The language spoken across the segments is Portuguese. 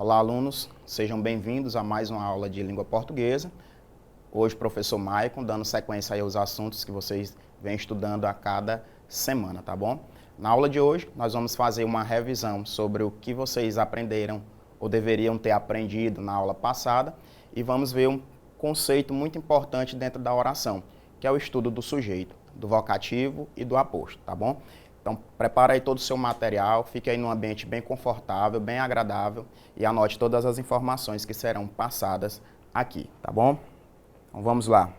Olá, alunos, sejam bem-vindos a mais uma aula de língua portuguesa. Hoje, professor Maicon, dando sequência aí aos assuntos que vocês vêm estudando a cada semana, tá bom? Na aula de hoje, nós vamos fazer uma revisão sobre o que vocês aprenderam ou deveriam ter aprendido na aula passada e vamos ver um conceito muito importante dentro da oração, que é o estudo do sujeito, do vocativo e do aposto, tá bom? Então, prepara aí todo o seu material, fique aí num ambiente bem confortável, bem agradável e anote todas as informações que serão passadas aqui, tá bom? Então, vamos lá.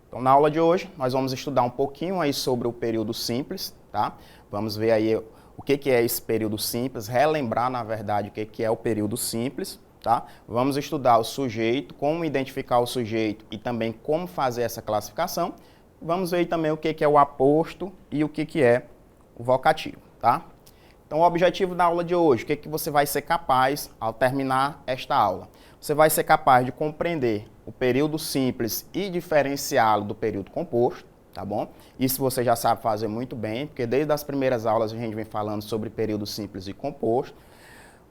Então, na aula de hoje, nós vamos estudar um pouquinho aí sobre o período simples, tá? Vamos ver aí o que é esse período simples, relembrar, na verdade, o que é o período simples, tá? Vamos estudar o sujeito, como identificar o sujeito e também como fazer essa classificação. Vamos ver também o que é o aposto e o que é o vocativo, tá? Então, o objetivo da aula de hoje, o que você vai ser capaz ao terminar esta aula? Você vai ser capaz de compreender o período simples e diferenciá-lo do período composto, tá bom? Isso você já sabe fazer muito bem, porque desde as primeiras aulas a gente vem falando sobre período simples e composto.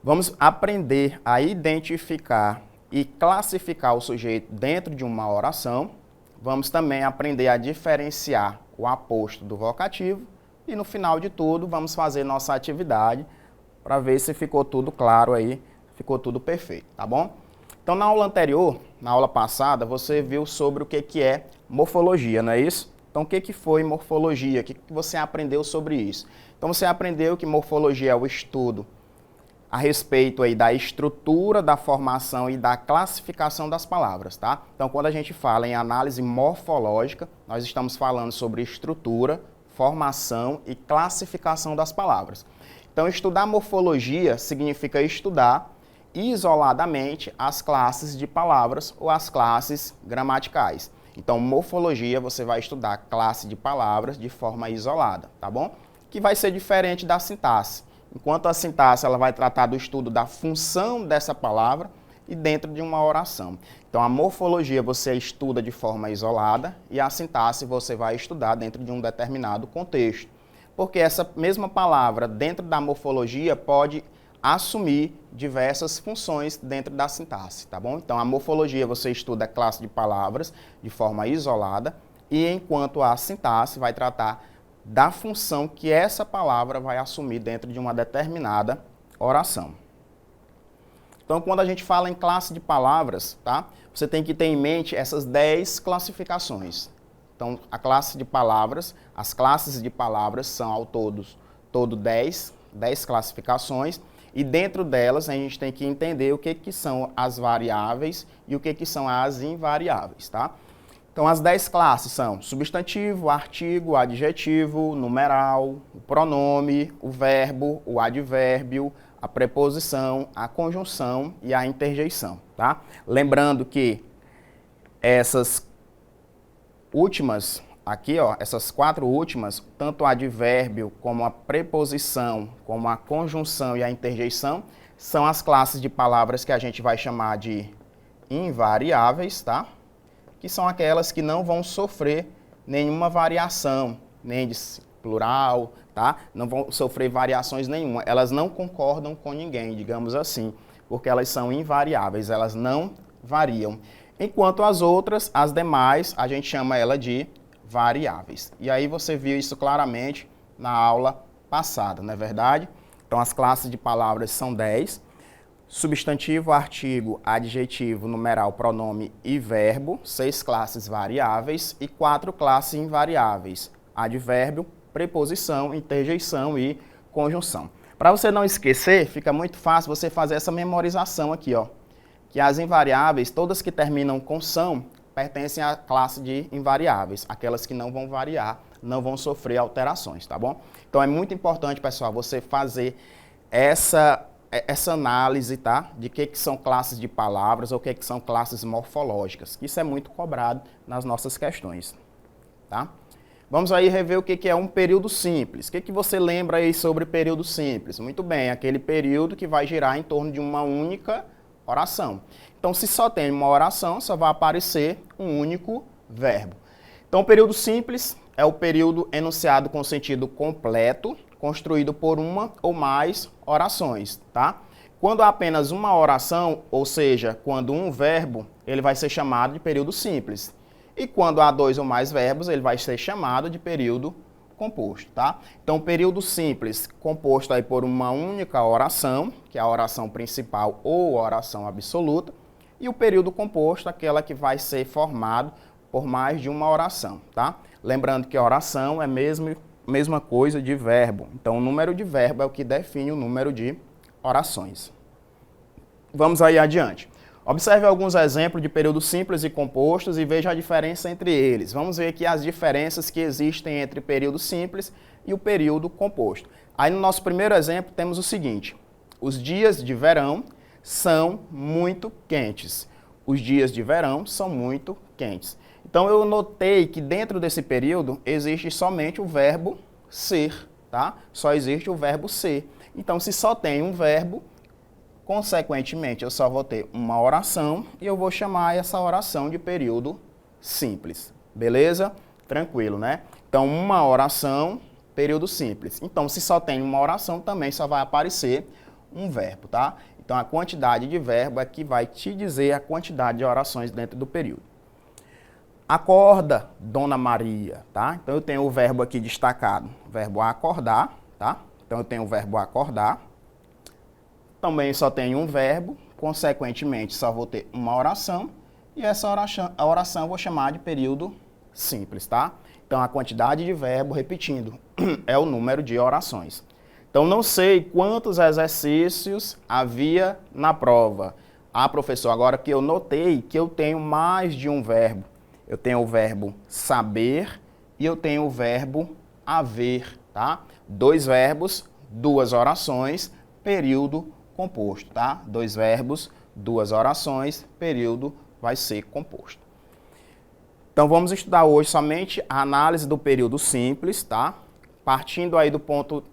Vamos aprender a identificar e classificar o sujeito dentro de uma oração. Vamos também aprender a diferenciar o aposto do vocativo e no final de tudo vamos fazer nossa atividade para ver se ficou tudo claro aí, ficou tudo perfeito, tá bom? Então na aula anterior, na aula passada, você viu sobre o que é morfologia, não é isso? Então o que foi morfologia? O que você aprendeu sobre isso? Então você aprendeu que morfologia é o estudo a respeito aí da estrutura, da formação e da classificação das palavras, tá? Então, quando a gente fala em análise morfológica, nós estamos falando sobre estrutura, formação e classificação das palavras. Então, estudar morfologia significa estudar isoladamente as classes de palavras ou as classes gramaticais. Então, morfologia, você vai estudar a classe de palavras de forma isolada, tá bom? Que vai ser diferente da sintaxe. Enquanto a sintaxe ela vai tratar do estudo da função dessa palavra e dentro de uma oração. Então, a morfologia você estuda de forma isolada e a sintaxe você vai estudar dentro de um determinado contexto. Porque essa mesma palavra dentro da morfologia pode assumir diversas funções dentro da sintaxe, tá bom? Então, a morfologia você estuda a classe de palavras de forma isolada e enquanto a sintaxe vai tratar da função que essa palavra vai assumir dentro de uma determinada oração. Então, quando a gente fala em classe de palavras, tá? Você tem que ter em mente essas 10 classificações. Então, a classe de palavras, as classes de palavras são ao todo 10 classificações, e dentro delas a gente tem que entender o que são as variáveis e o que são as invariáveis, tá? Então, as 10 classes são substantivo, artigo, adjetivo, numeral, o pronome, o verbo, o advérbio, a preposição, a conjunção e a interjeição, tá? Lembrando que essas últimas aqui, ó, essas 4 últimas, tanto o advérbio como a preposição, como a conjunção e a interjeição, são as classes de palavras que a gente vai chamar de invariáveis, tá? Que são aquelas que não vão sofrer nenhuma variação, nem de plural, tá? Não vão sofrer variações nenhuma. Elas não concordam com ninguém, digamos assim, porque elas são invariáveis, elas não variam. Enquanto as outras, as demais, a gente chama ela de variáveis. E aí você viu isso claramente na aula passada, não é verdade? Então as classes de palavras são 10. Substantivo, artigo, adjetivo, numeral, pronome e verbo, 6 classes variáveis e 4 classes invariáveis, advérbio, preposição, interjeição e conjunção. Para você não esquecer, fica muito fácil você fazer essa memorização aqui, ó, que as invariáveis, todas que terminam com são, pertencem à classe de invariáveis, aquelas que não vão variar, não vão sofrer alterações, tá bom? Então é muito importante, pessoal, você fazer essa análise, tá? De que são classes de palavras ou o que são classes morfológicas. Isso é muito cobrado nas nossas questões, tá? Vamos aí rever o que é um período simples. O que você lembra aí sobre período simples? Muito bem, aquele período que vai girar em torno de uma única oração. Então, se só tem uma oração, só vai aparecer um único verbo. Então, o período simples é o período enunciado com sentido completo, construído por uma ou mais orações, tá? Quando há apenas uma oração, ou seja, quando um verbo, ele vai ser chamado de período simples. E quando há dois ou mais verbos, ele vai ser chamado de período composto, tá? Então, o período simples, composto aí por uma única oração, que é a oração principal ou oração absoluta, e o período composto, aquela que vai ser formado por mais de uma oração, tá? Lembrando que oração é mesma coisa de verbo. Então, o número de verbo é o que define o número de orações. Vamos aí adiante. Observe alguns exemplos de períodos simples e compostos e veja a diferença entre eles. Vamos ver aqui as diferenças que existem entre o período simples e o período composto. Aí no nosso primeiro exemplo temos o seguinte: os dias de verão são muito quentes. Os dias de verão são muito quentes. Então eu notei que dentro desse período existe somente o verbo ser, tá? Só existe o verbo ser. Então se só tem um verbo, consequentemente, eu só vou ter uma oração e eu vou chamar essa oração de período simples. Beleza? Tranquilo, né? Então, uma oração, período simples. Então, se só tem uma oração, também só vai aparecer um verbo, tá? Então, a quantidade de verbo é que vai te dizer a quantidade de orações dentro do período. Acorda, Dona Maria, tá? Então, eu tenho o verbo aqui destacado, o verbo acordar, tá? Então, eu tenho o verbo acordar. Também só tem um verbo, consequentemente só vou ter uma oração, e essa oração eu vou chamar de período simples, tá? Então a quantidade de verbo, repetindo, é o número de orações. Então não sei quantos exercícios havia na prova. Ah, professor, agora que eu notei que eu tenho mais de um verbo. Eu tenho o verbo saber e eu tenho o verbo haver, tá? Dois verbos, duas orações, período composto, tá? Dois verbos, duas orações, período vai ser composto. Então vamos estudar hoje somente a análise do período simples, tá? Partindo aí do ponto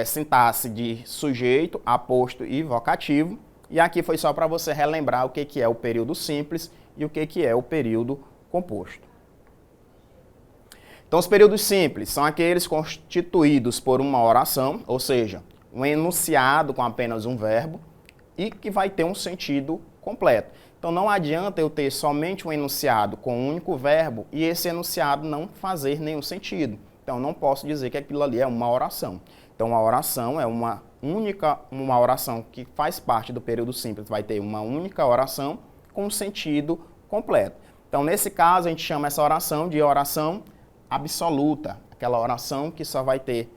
sintaxe de sujeito, aposto e vocativo. E aqui foi só para você relembrar o que é o período simples e o que é o período composto. Então os períodos simples são aqueles constituídos por uma oração, ou seja, um enunciado com apenas um verbo e que vai ter um sentido completo. Então não adianta eu ter somente um enunciado com um único verbo e esse enunciado não fazer nenhum sentido. Então não posso dizer que aquilo ali é uma oração. Então a oração é uma oração que faz parte do período simples, vai ter uma única oração com sentido completo. Então nesse caso a gente chama essa oração de oração absoluta, aquela oração que só vai ter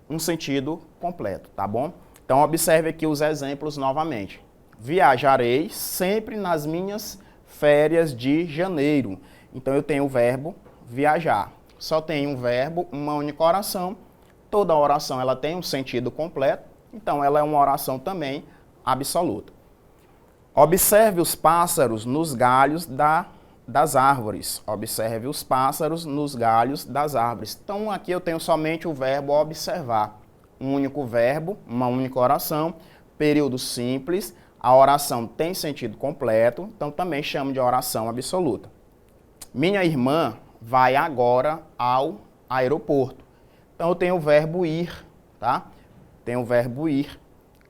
um sentido completo, tá bom? Então observe aqui os exemplos novamente. Viajarei sempre nas minhas férias de janeiro. Então eu tenho o verbo viajar. Só tem um verbo, uma única oração. Toda oração ela tem um sentido completo, então ela é uma oração também absoluta. Observe os pássaros nos galhos das árvores. Observe os pássaros nos galhos das árvores. Então aqui eu tenho somente o verbo observar. Um único verbo, uma única oração, período simples. A oração tem sentido completo, então também chamo de oração absoluta. Minha irmã vai agora ao aeroporto. Então eu tenho o verbo ir, tá? Tenho o verbo ir.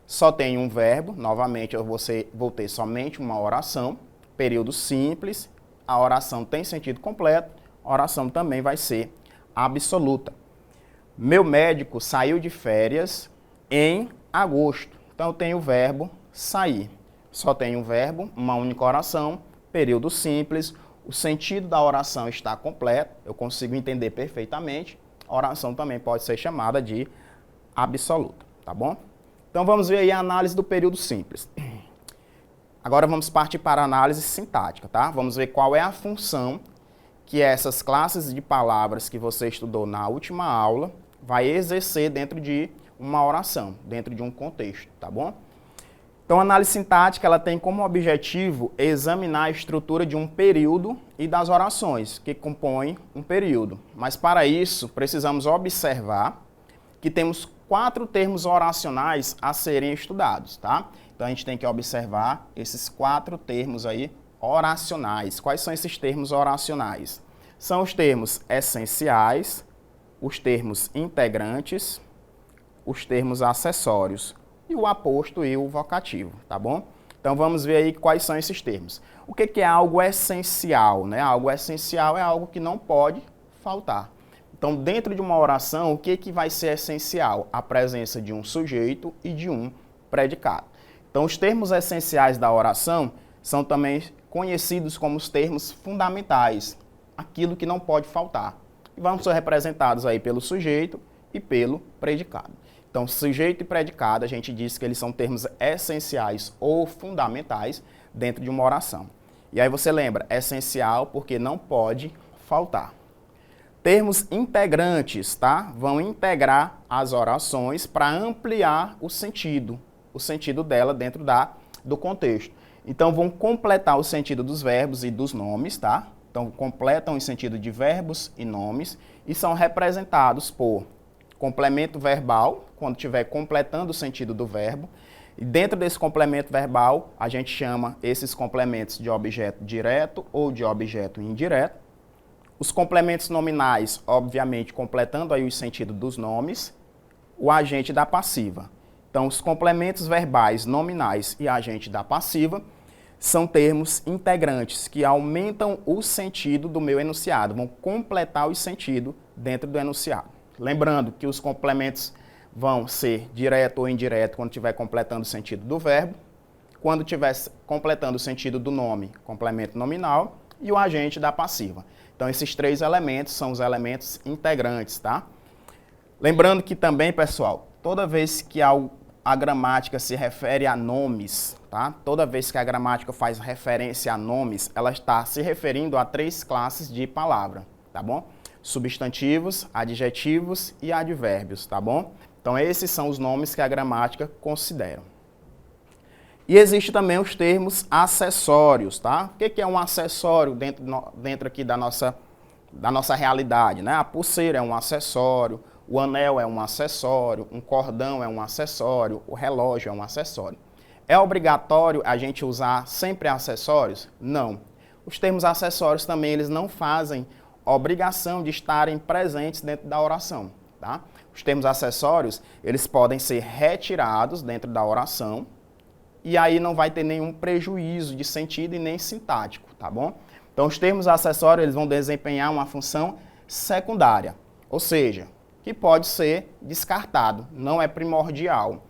Só tenho um verbo, novamente eu vou ter somente uma oração, período simples. A oração tem sentido completo, a oração também vai ser absoluta. Meu médico saiu de férias em agosto. Então eu tenho o verbo sair. Só tenho um verbo, uma única oração, período simples. O sentido da oração está completo, eu consigo entender perfeitamente. A oração também pode ser chamada de absoluta, tá bom? Então vamos ver aí a análise do período simples. Agora vamos partir para a análise sintática, tá? Vamos ver qual é a função que essas classes de palavras que você estudou na última aula vai exercer dentro de uma oração, dentro de um contexto, tá bom? Então a análise sintática ela tem como objetivo examinar a estrutura de um período e das orações que compõem um período. Mas para isso precisamos observar que temos 4 termos oracionais a serem estudados, tá? Então a gente tem que observar esses 4 termos aí oracionais. Quais são esses termos oracionais? São os termos essenciais, os termos integrantes, os termos acessórios e o aposto e o vocativo, tá bom? Então vamos ver aí quais são esses termos. O que é algo essencial, né? Algo essencial é algo que não pode faltar. Então, dentro de uma oração, o que vai ser essencial? A presença de um sujeito e de um predicado. Então, os termos essenciais da oração são também conhecidos como os termos fundamentais, aquilo que não pode faltar. E vão ser representados aí pelo sujeito e pelo predicado. Então, sujeito e predicado, a gente diz que eles são termos essenciais ou fundamentais dentro de uma oração. E aí você lembra, essencial porque não pode faltar. Termos integrantes, tá? Vão integrar as orações para ampliar o sentido dela dentro do contexto. Então, vão completar o sentido dos verbos e dos nomes, tá? Então, completam o sentido de verbos e nomes e são representados por complemento verbal, quando estiver completando o sentido do verbo. E dentro desse complemento verbal, a gente chama esses complementos de objeto direto ou de objeto indireto. Os complementos nominais, obviamente, completando aí o sentido dos nomes, o agente da passiva. Então, os complementos verbais nominais e agente da passiva são termos integrantes que aumentam o sentido do meu enunciado, vão completar o sentido dentro do enunciado. Lembrando que os complementos vão ser direto ou indireto quando estiver completando o sentido do verbo, quando estiver completando o sentido do nome, complemento nominal, e o agente da passiva. Então, esses três elementos são os elementos integrantes, tá? Lembrando que também, pessoal, toda vez que a gramática se refere a nomes, tá? Toda vez que a gramática faz referência a nomes, ela está se referindo a três classes de palavra, tá bom? Substantivos, adjetivos e advérbios, tá bom? Então, esses são os nomes que a gramática considera. E existe também os termos acessórios, tá? O que é um acessório dentro aqui da nossa realidade, né? A pulseira é um acessório, o anel é um acessório, um cordão é um acessório, o relógio é um acessório. É obrigatório a gente usar sempre acessórios? Não. Os termos acessórios também, eles não fazem obrigação de estarem presentes dentro da oração, tá? Os termos acessórios, eles podem ser retirados dentro da oração, e aí não vai ter nenhum prejuízo de sentido e nem sintático, tá bom? Então, os termos acessórios, eles vão desempenhar uma função secundária, ou seja, que pode ser descartado, não é primordial.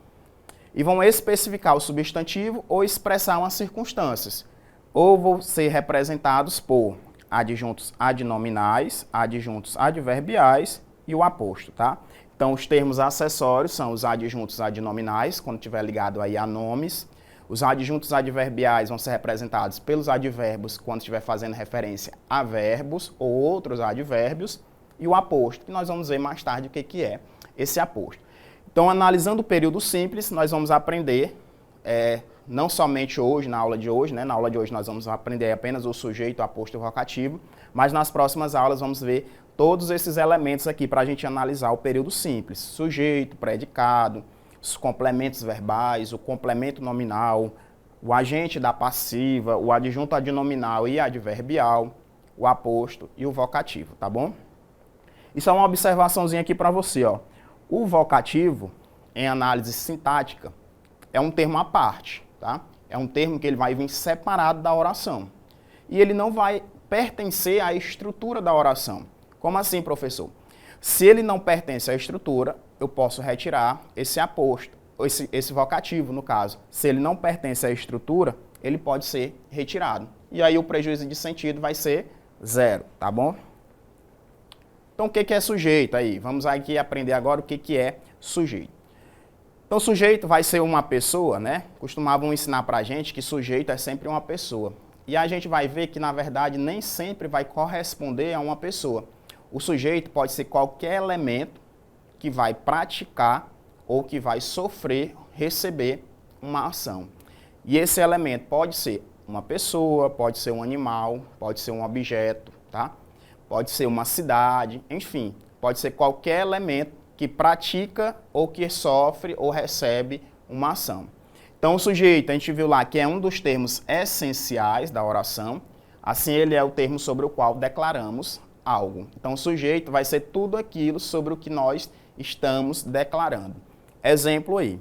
E vão especificar o substantivo ou expressar umas circunstâncias, ou vão ser representados por adjuntos adnominais, adjuntos adverbiais e o aposto, tá? Então, os termos acessórios são os adjuntos adnominais, quando estiver ligado aí a nomes. Os adjuntos adverbiais vão ser representados pelos advérbios quando estiver fazendo referência a verbos ou outros advérbios. E o aposto, que nós vamos ver mais tarde o que é esse aposto. Então, analisando o período simples, nós vamos aprender, não somente hoje, na aula de hoje, né? Na aula de hoje nós vamos aprender apenas o sujeito, o aposto e o vocativo, mas nas próximas aulas vamos ver todos esses elementos aqui para a gente analisar o período simples. Sujeito, predicado, os complementos verbais, o complemento nominal, o agente da passiva, o adjunto adnominal e adverbial, o aposto e o vocativo, tá bom? Isso é uma observaçãozinha aqui para você, ó. O vocativo, em análise sintática, é um termo à parte, tá? É um termo que ele vai vir separado da oração. E ele não vai pertencer à estrutura da oração. Como assim, professor? Se ele não pertence à estrutura, eu posso retirar esse aposto, esse vocativo, no caso. Se ele não pertence à estrutura, ele pode ser retirado. E aí o prejuízo de sentido vai ser 0, tá bom? Então, o que é sujeito aí? Vamos aqui aprender agora o que é sujeito. Então, sujeito vai ser uma pessoa, né? Costumavam ensinar pra gente que sujeito é sempre uma pessoa. E a gente vai ver que, na verdade, nem sempre vai corresponder a uma pessoa. O sujeito pode ser qualquer elemento que vai praticar ou que vai sofrer, receber uma ação. E esse elemento pode ser uma pessoa, pode ser um animal, pode ser um objeto, tá? Pode ser uma cidade, enfim, pode ser qualquer elemento que pratica ou que sofre ou recebe uma ação. Então, o sujeito, a gente viu lá que é um dos termos essenciais da oração, assim ele é o termo sobre o qual declaramos algo. Então, o sujeito vai ser tudo aquilo sobre o que nós estamos declarando. Exemplo aí.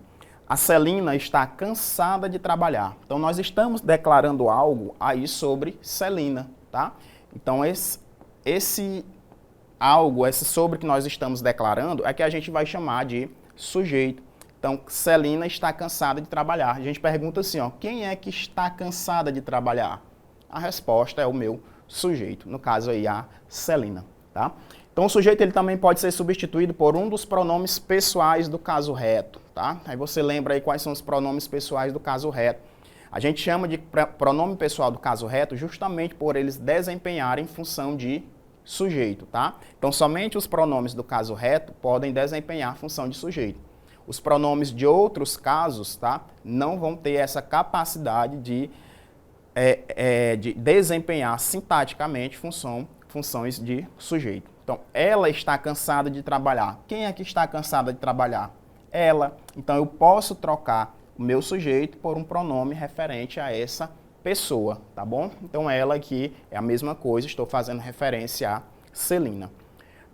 A Celina está cansada de trabalhar. Então, nós estamos declarando algo aí sobre Celina, tá? Então, esse algo, esse sobre que nós estamos declarando, é que a gente vai chamar de sujeito. Então, Celina está cansada de trabalhar. A gente pergunta assim, ó, quem é que está cansada de trabalhar? A resposta é o meu sujeito, no caso aí a Celina, tá? Então, o sujeito ele também pode ser substituído por um dos pronomes pessoais do caso reto, tá? Aí você lembra aí quais são os pronomes pessoais do caso reto. A gente chama de pronome pessoal do caso reto justamente por eles desempenharem função de sujeito, tá? Então, somente os pronomes do caso reto podem desempenhar função de sujeito. Os pronomes de outros casos, tá? Não vão ter essa capacidade de desempenhar sintaticamente funções de sujeito. Então, ela está cansada de trabalhar. Quem é que está cansada de trabalhar? Ela. Então, eu posso trocar o meu sujeito por um pronome referente a essa pessoa, tá bom? Então, ela aqui é a mesma coisa, estou fazendo referência a Celina.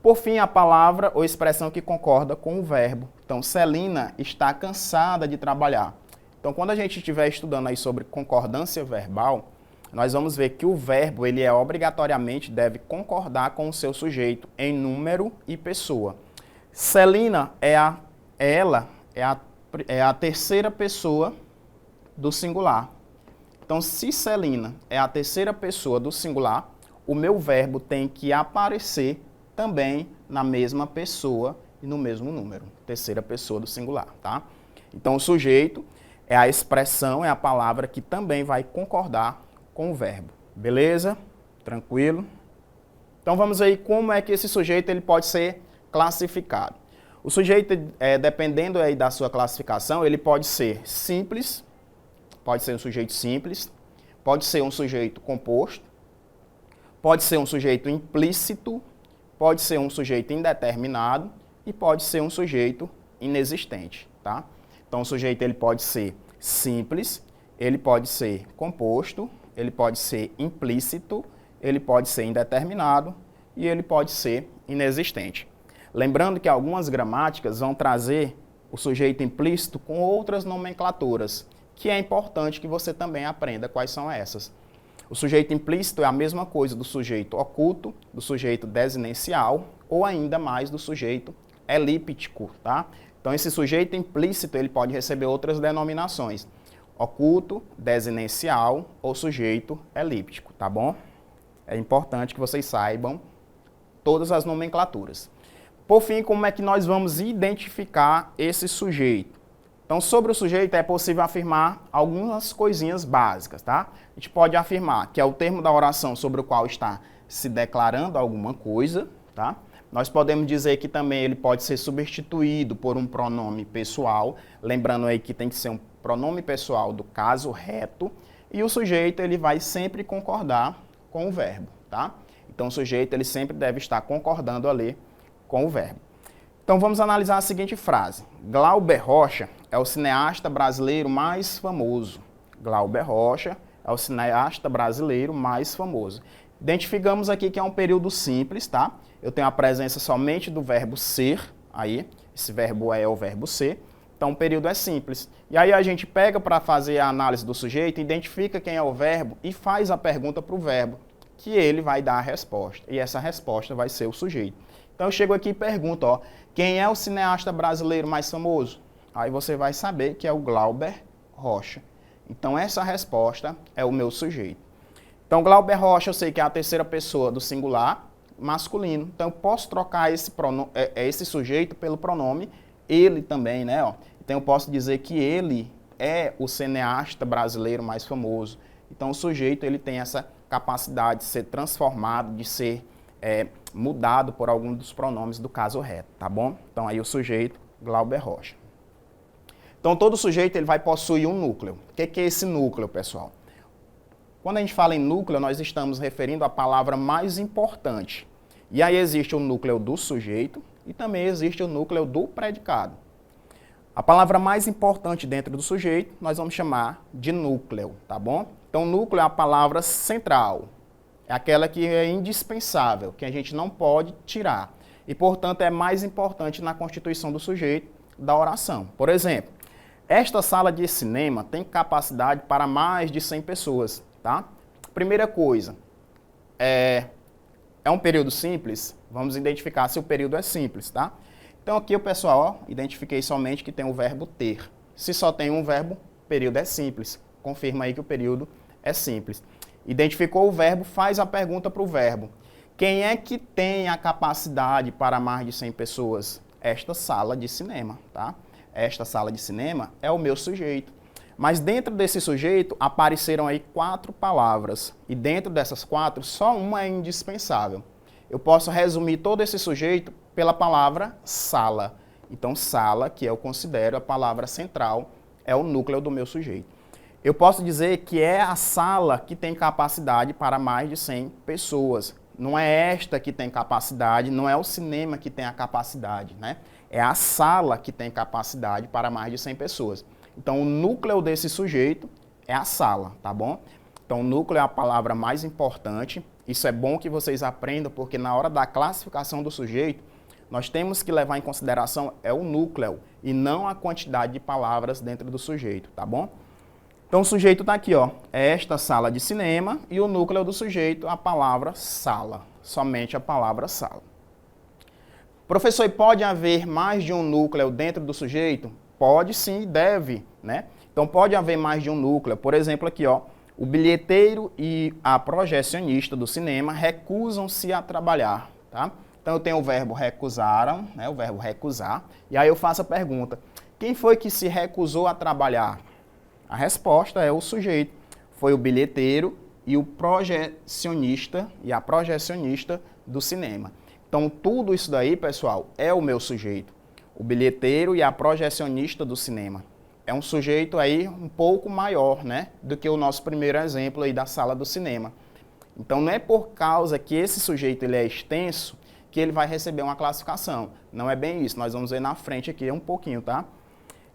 Por fim, a palavra ou expressão que concorda com o verbo. Então, Celina está cansada de trabalhar. Então, quando a gente estiver estudando aí sobre concordância verbal, nós vamos ver que o verbo, ele obrigatoriamente deve concordar com o seu sujeito em número e pessoa. Celina é a terceira pessoa do singular. Então, se Celina é a terceira pessoa do singular, o meu verbo tem que aparecer também na mesma pessoa e no mesmo número. Terceira pessoa do singular, tá? Então, o sujeito é a expressão, é a palavra que também vai concordar com o verbo. Beleza? Tranquilo? Então vamos aí como é que esse sujeito ele pode ser classificado. O sujeito, dependendo aí da sua classificação, ele pode ser simples, pode ser um sujeito simples, pode ser um sujeito composto, pode ser um sujeito implícito, pode ser um sujeito indeterminado e pode ser um sujeito inexistente, tá? Então o sujeito ele pode ser simples, ele pode ser composto, ele pode ser implícito, ele pode ser indeterminado e ele pode ser inexistente. Lembrando que algumas gramáticas vão trazer o sujeito implícito com outras nomenclaturas, que é importante que você também aprenda quais são essas. O sujeito implícito é a mesma coisa do sujeito oculto, do sujeito desinencial ou ainda mais do sujeito elíptico, tá? Então esse sujeito implícito ele pode receber outras denominações. Oculto, desinencial ou sujeito elíptico, tá bom? É importante que vocês saibam todas as nomenclaturas. Por fim, como é que nós vamos identificar esse sujeito? Então, sobre o sujeito é possível afirmar algumas coisinhas básicas, tá? A gente pode afirmar que é o termo da oração sobre o qual está se declarando alguma coisa, tá? Nós podemos dizer que também ele pode ser substituído por um pronome pessoal, lembrando aí que tem que ser um pronome pessoal do caso reto, e o sujeito ele vai sempre concordar com o verbo, tá? Então o sujeito ele sempre deve estar concordando ali com o verbo. Então vamos analisar a seguinte frase. Glauber Rocha é o cineasta brasileiro mais famoso. Glauber Rocha é o cineasta brasileiro mais famoso. Identificamos aqui que é um período simples, tá? Eu tenho a presença somente do verbo ser, aí, esse verbo é o verbo ser, então o período é simples. E aí a gente pega para fazer a análise do sujeito, identifica quem é o verbo e faz a pergunta para o verbo, que ele vai dar a resposta. E essa resposta vai ser o sujeito. Então eu chego aqui e pergunto, ó, quem é o cineasta brasileiro mais famoso? Aí você vai saber que é o Glauber Rocha. Então essa resposta é o meu sujeito. Então Glauber Rocha eu sei que é a terceira pessoa do singular masculino. Então eu posso trocar esse sujeito pelo pronome ele também, né? Ó. Então eu posso dizer que ele é o cineasta brasileiro mais famoso. Então o sujeito ele tem essa capacidade de ser transformado, de ser mudado por algum dos pronomes do caso reto, tá bom? Então aí o sujeito, Glauber Rocha. Então todo sujeito ele vai possuir um núcleo. O que é esse núcleo, pessoal? Quando a gente fala em núcleo, nós estamos referindo à palavra mais importante. E aí existe o núcleo do sujeito e também existe o núcleo do predicado. A palavra mais importante dentro do sujeito nós vamos chamar de núcleo, tá bom? Então núcleo é a palavra central. é aquela que é indispensável, que a gente não pode tirar. E, portanto, é mais importante na constituição do sujeito da oração. Por exemplo, esta sala de cinema tem capacidade para mais de 100 pessoas, tá? Primeira coisa, é um período simples? Vamos identificar se o período é simples, tá? Então aqui o pessoal, identifiquei somente que tem o verbo ter. Se só tem um verbo, o período é simples. Confirma aí que o período é simples. Identificou o verbo, faz a pergunta para o verbo. Quem é que tem a capacidade para mais de 100 pessoas? Esta sala de cinema, tá? Esta sala de cinema é o meu sujeito. Mas dentro desse sujeito apareceram aí 4 palavras. E dentro dessas 4, só uma é indispensável. Eu posso resumir todo esse sujeito pela palavra sala. Então, sala, que eu considero a palavra central, é o núcleo do meu sujeito. Eu posso dizer que é a sala que tem capacidade para mais de 100 pessoas. Não é esta que tem capacidade, não é o cinema que tem a capacidade, né? É a sala que tem capacidade para mais de 100 pessoas. Então, o núcleo desse sujeito é a sala, tá bom? Então, o núcleo é a palavra mais importante. Isso é bom que vocês aprendam, porque na hora da classificação do sujeito, nós temos que levar em consideração o núcleo e não a quantidade de palavras dentro do sujeito, tá bom? Então, o sujeito está aqui, ó, é esta sala de cinema e o núcleo do sujeito, a palavra sala, somente a palavra sala. Professor, e pode haver mais de um núcleo dentro do sujeito? Pode sim, deve, né? Então, pode haver mais de um núcleo. Por exemplo, aqui, ó, o bilheteiro e a projecionista do cinema recusam-se a trabalhar, tá? Então, eu tenho o verbo recusaram, né, o verbo recusar, e aí eu faço a pergunta, quem foi que se recusou a trabalhar? A resposta é o sujeito. Foi o bilheteiro e o projecionista e a projecionista do cinema. Então, tudo isso daí, pessoal, é o meu sujeito. O bilheteiro e a projecionista do cinema. É um sujeito aí um pouco maior, né, do que o nosso primeiro exemplo aí da sala do cinema. Então, não é por causa que esse sujeito ele é extenso que ele vai receber uma classificação. Não é bem isso. Nós vamos ver na frente aqui um pouquinho, tá?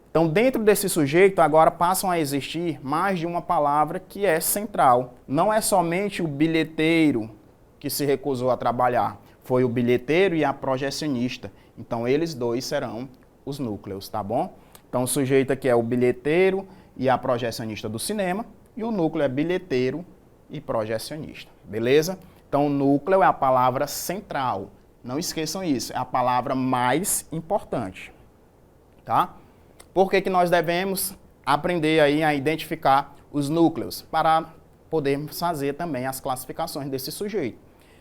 Então, dentro desse sujeito, agora passam a existir mais de uma palavra que é central. Não é somente o bilheteiro que se recusou a trabalhar. Foi o bilheteiro e a projecionista. Então, eles dois serão os núcleos, tá bom? Então, o sujeito aqui é o bilheteiro e a projecionista do cinema. E o núcleo é bilheteiro e projecionista. Beleza? Então, o núcleo é a palavra central. Não esqueçam isso. É a palavra mais importante. Tá? Por que nós devemos aprender aí a identificar os núcleos? Para podermos fazer também as classificações desse sujeito.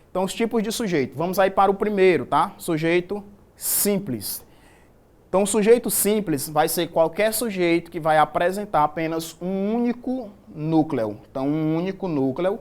Então, os tipos de sujeito. Vamos aí para o primeiro, tá? Sujeito simples. Então, o sujeito simples vai ser qualquer sujeito que vai apresentar apenas um único núcleo. Então, um único núcleo,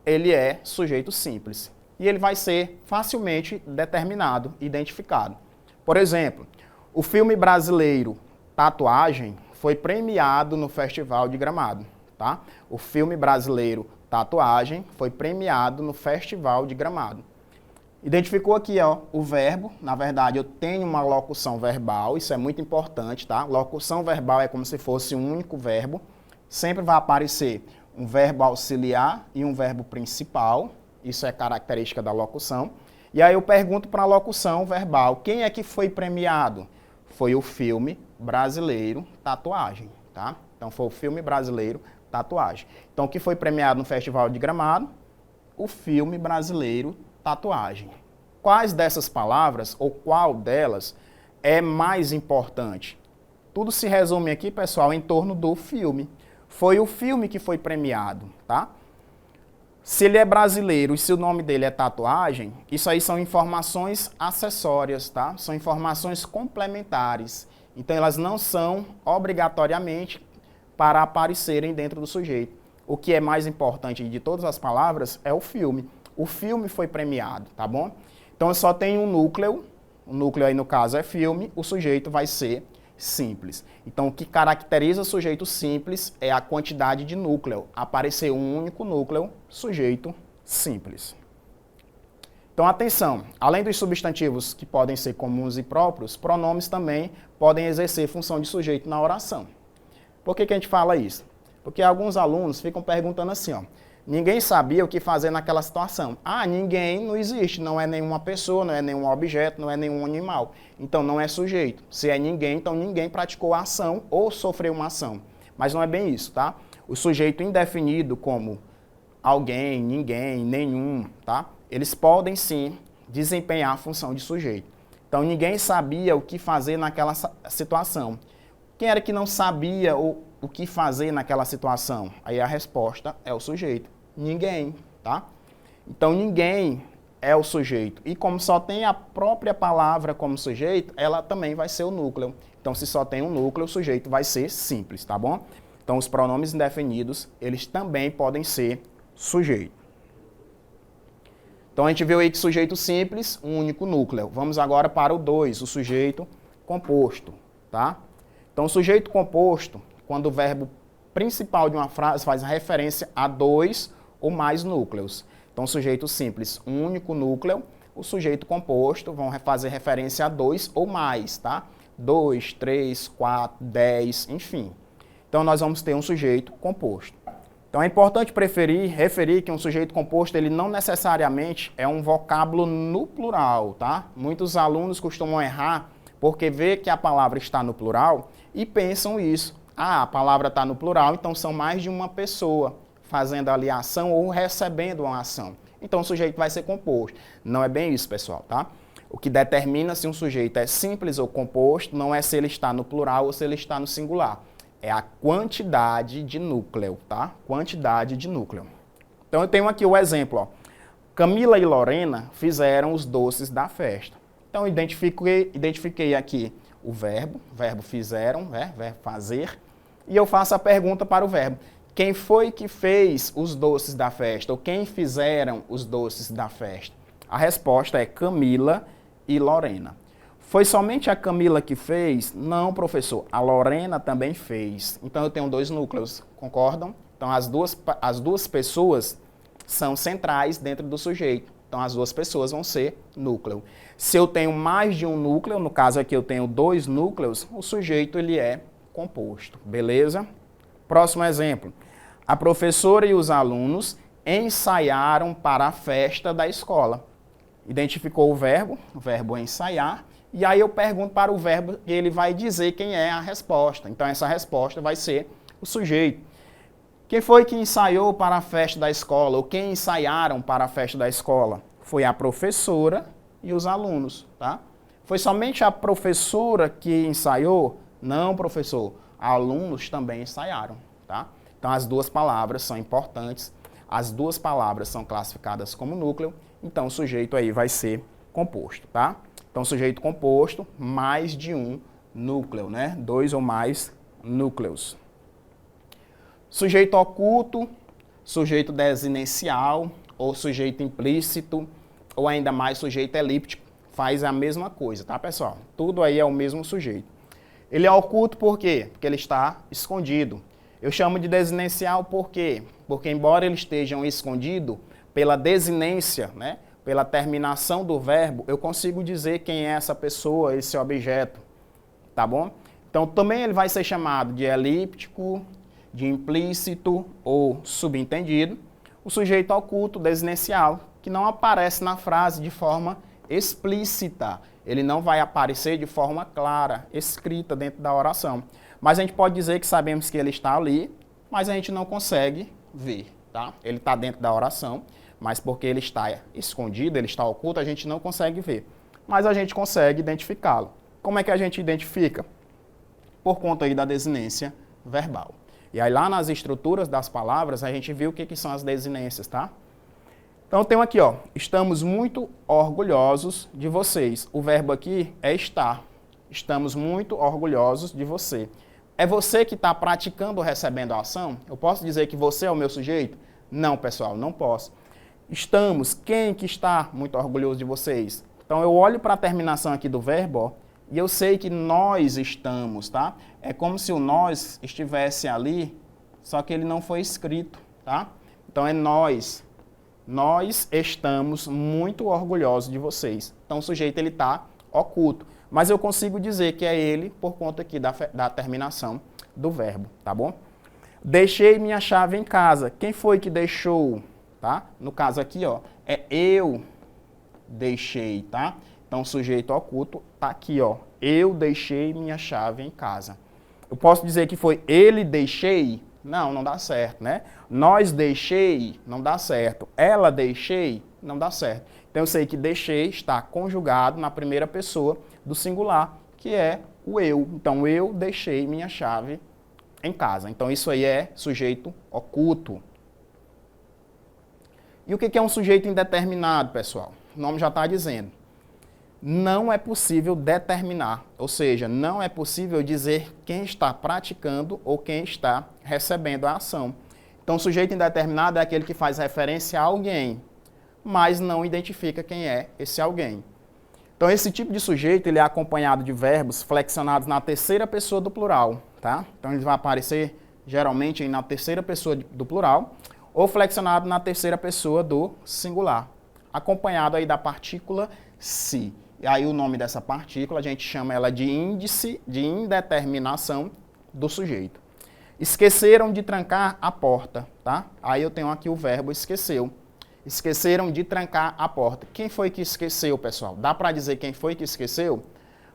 ele é sujeito simples. E ele vai ser facilmente determinado, identificado. Por exemplo, o filme brasileiro Tatuagem foi premiado no Festival de Gramado, tá? O filme brasileiro Tatuagem foi premiado no Festival de Gramado. Identificou aqui, ó, o verbo. Na verdade, eu tenho uma locução verbal, isso é muito importante, tá? Locução verbal é como se fosse um único verbo. Sempre vai aparecer um verbo auxiliar e um verbo principal. Isso é característica da locução. E aí eu pergunto para a locução verbal, quem é que foi premiado? Foi o filme brasileiro Tatuagem, tá? Então, foi o filme brasileiro Tatuagem. Então, o que foi premiado no Festival de Gramado? O filme brasileiro Tatuagem. Quais dessas palavras, ou qual delas, é mais importante? Tudo se resume aqui, pessoal, em torno do filme. Foi o filme que foi premiado, tá? Se ele é brasileiro e se o nome dele é Tatuagem, isso aí são informações acessórias, tá? São informações complementares. Então, elas não são obrigatoriamente para aparecerem dentro do sujeito. O que é mais importante de todas as palavras é o filme. O filme foi premiado, tá bom? Então, eu só tenho um núcleo. O núcleo aí, no caso, é filme. O sujeito vai ser simples. Então, o que caracteriza o sujeito simples é a quantidade de núcleo. Aparecer um único núcleo, sujeito simples. Então, atenção, além dos substantivos que podem ser comuns e próprios, pronomes também podem exercer função de sujeito na oração. Por que a gente fala isso? Porque alguns alunos ficam perguntando assim, ó, Ninguém sabia o que fazer naquela situação. Ah, ninguém não existe, não é nenhuma pessoa, não é nenhum objeto, não é nenhum animal. Então não é sujeito. Se é ninguém, então ninguém praticou a ação ou sofreu uma ação. Mas não é bem isso, tá? O sujeito indefinido como alguém, ninguém, nenhum, tá? Eles podem sim desempenhar a função de sujeito. Então ninguém sabia o que fazer naquela situação. Quem era que não sabia o que fazer naquela situação? Aí a resposta é o sujeito. Ninguém, tá? Então ninguém é o sujeito. E como só tem a própria palavra como sujeito, ela também vai ser o núcleo. Então se só tem um núcleo, o sujeito vai ser simples, tá bom? Então os pronomes indefinidos, eles também podem ser sujeito. Então a gente viu aí que sujeito simples, um único núcleo. Vamos agora para o 2, o sujeito composto, tá? Então o sujeito composto, quando o verbo principal de uma frase faz referência a 2 ou mais núcleos. Então, sujeito simples, um único núcleo. O sujeito composto vão fazer referência a 2 ou mais, tá? 2, 3, 4, 10, enfim. Então, nós vamos ter um sujeito composto. Então, é importante referir que um sujeito composto, ele não necessariamente é um vocábulo no plural, tá? Muitos alunos costumam errar porque vê que a palavra está no plural e pensam isso. Ah, a palavra está no plural, então são mais de uma pessoa fazendo ali a ação ou recebendo uma ação. Então o sujeito vai ser composto. Não é bem isso, pessoal, tá? O que determina se um sujeito é simples ou composto não é se ele está no plural ou se ele está no singular. É a quantidade de núcleo, tá? Quantidade de núcleo. Então eu tenho aqui o exemplo, ó. Camila e Lorena fizeram os doces da festa. Então identifiquei aqui o verbo fizeram, verbo fazer, e eu faço a pergunta para o verbo. Quem foi que fez os doces da festa? Ou quem fizeram os doces da festa? A resposta é Camila e Lorena. Foi somente a Camila que fez? Não, professor. A Lorena também fez. Então eu tenho 2 núcleos, concordam? Então as duas pessoas são centrais dentro do sujeito. Então as 2 pessoas vão ser núcleo. Se eu tenho mais de um núcleo, no caso aqui eu tenho 2 núcleos, o sujeito ele é composto, beleza? Próximo exemplo. A professora e os alunos ensaiaram para a festa da escola. Identificou o verbo ensaiar, e aí eu pergunto para o verbo e ele vai dizer quem é a resposta. Então essa resposta vai ser o sujeito. Quem foi que ensaiou para a festa da escola? Ou quem ensaiaram para a festa da escola? Foi a professora e os alunos, tá? Foi somente a professora que ensaiou? Não, professor. Alunos também ensaiaram, tá? Então as 2 palavras são importantes, as 2 palavras são classificadas como núcleo, então o sujeito aí vai ser composto, tá? Então sujeito composto, mais de um núcleo, né? 2 ou mais núcleos. Sujeito oculto, sujeito desinencial, ou sujeito implícito, ou ainda mais sujeito elíptico, faz a mesma coisa, tá, pessoal? Tudo aí é o mesmo sujeito. Ele é oculto por quê? Porque ele está escondido. Eu chamo de desinencial por quê? Porque embora eles estejam escondidos, pela desinência, né, pela terminação do verbo, eu consigo dizer quem é essa pessoa, esse objeto, tá bom? Então também ele vai ser chamado de elíptico, de implícito ou subentendido. O sujeito oculto, desinencial, que não aparece na frase de forma explícita. Ele não vai aparecer de forma clara, escrita dentro da oração. Mas a gente pode dizer que sabemos que ele está ali, mas a gente não consegue ver, tá? Ele está dentro da oração, mas porque ele está escondido, ele está oculto, a gente não consegue ver. Mas a gente consegue identificá-lo. Como é que a gente identifica? Por conta aí da desinência verbal. E aí lá nas estruturas das palavras, a gente viu o que são as desinências, tá? Então eu tenho aqui, ó, estamos muito orgulhosos de vocês. O verbo aqui é estar. Estamos muito orgulhosos de você. É você que está praticando ou recebendo a ação? Eu posso dizer que você é o meu sujeito? Não, pessoal, não posso. Estamos, quem que está muito orgulhoso de vocês? Então eu olho para a terminação aqui do verbo, ó, e eu sei que nós estamos, tá? É como se o nós estivesse ali, só que ele não foi escrito, tá? Então é nós. Nós estamos muito orgulhosos de vocês. Então o sujeito ele está oculto. Mas eu consigo dizer que é ele por conta aqui da terminação do verbo, tá bom? Deixei minha chave em casa. Quem foi que deixou? Tá? No caso aqui, ó, é eu deixei, tá? Então, o sujeito oculto tá aqui, ó. Eu deixei minha chave em casa. Eu posso dizer que foi ele deixei? Não, não dá certo, né? Nós deixei, não dá certo. Ela deixei, não dá certo. Então, eu sei que deixei está conjugado na primeira pessoa do singular, que é o eu. Então, eu deixei minha chave em casa. Então, isso aí é sujeito oculto. E o que é um sujeito indeterminado, pessoal? O nome já está dizendo. Não é possível determinar, ou seja, não é possível dizer quem está praticando ou quem está recebendo a ação. Então, o sujeito indeterminado é aquele que faz referência a alguém, mas não identifica quem é esse alguém. Então, esse tipo de sujeito ele é acompanhado de verbos flexionados na terceira pessoa do plural, tá? Então, ele vai aparecer geralmente na terceira pessoa do plural ou flexionado na terceira pessoa do singular, acompanhado aí da partícula se. E aí o nome dessa partícula a gente chama ela de índice de indeterminação do sujeito. Esqueceram de trancar a porta, tá? Aí eu tenho aqui o verbo esqueceu. Esqueceram de trancar a porta. Quem foi que esqueceu, pessoal? Dá para dizer quem foi que esqueceu?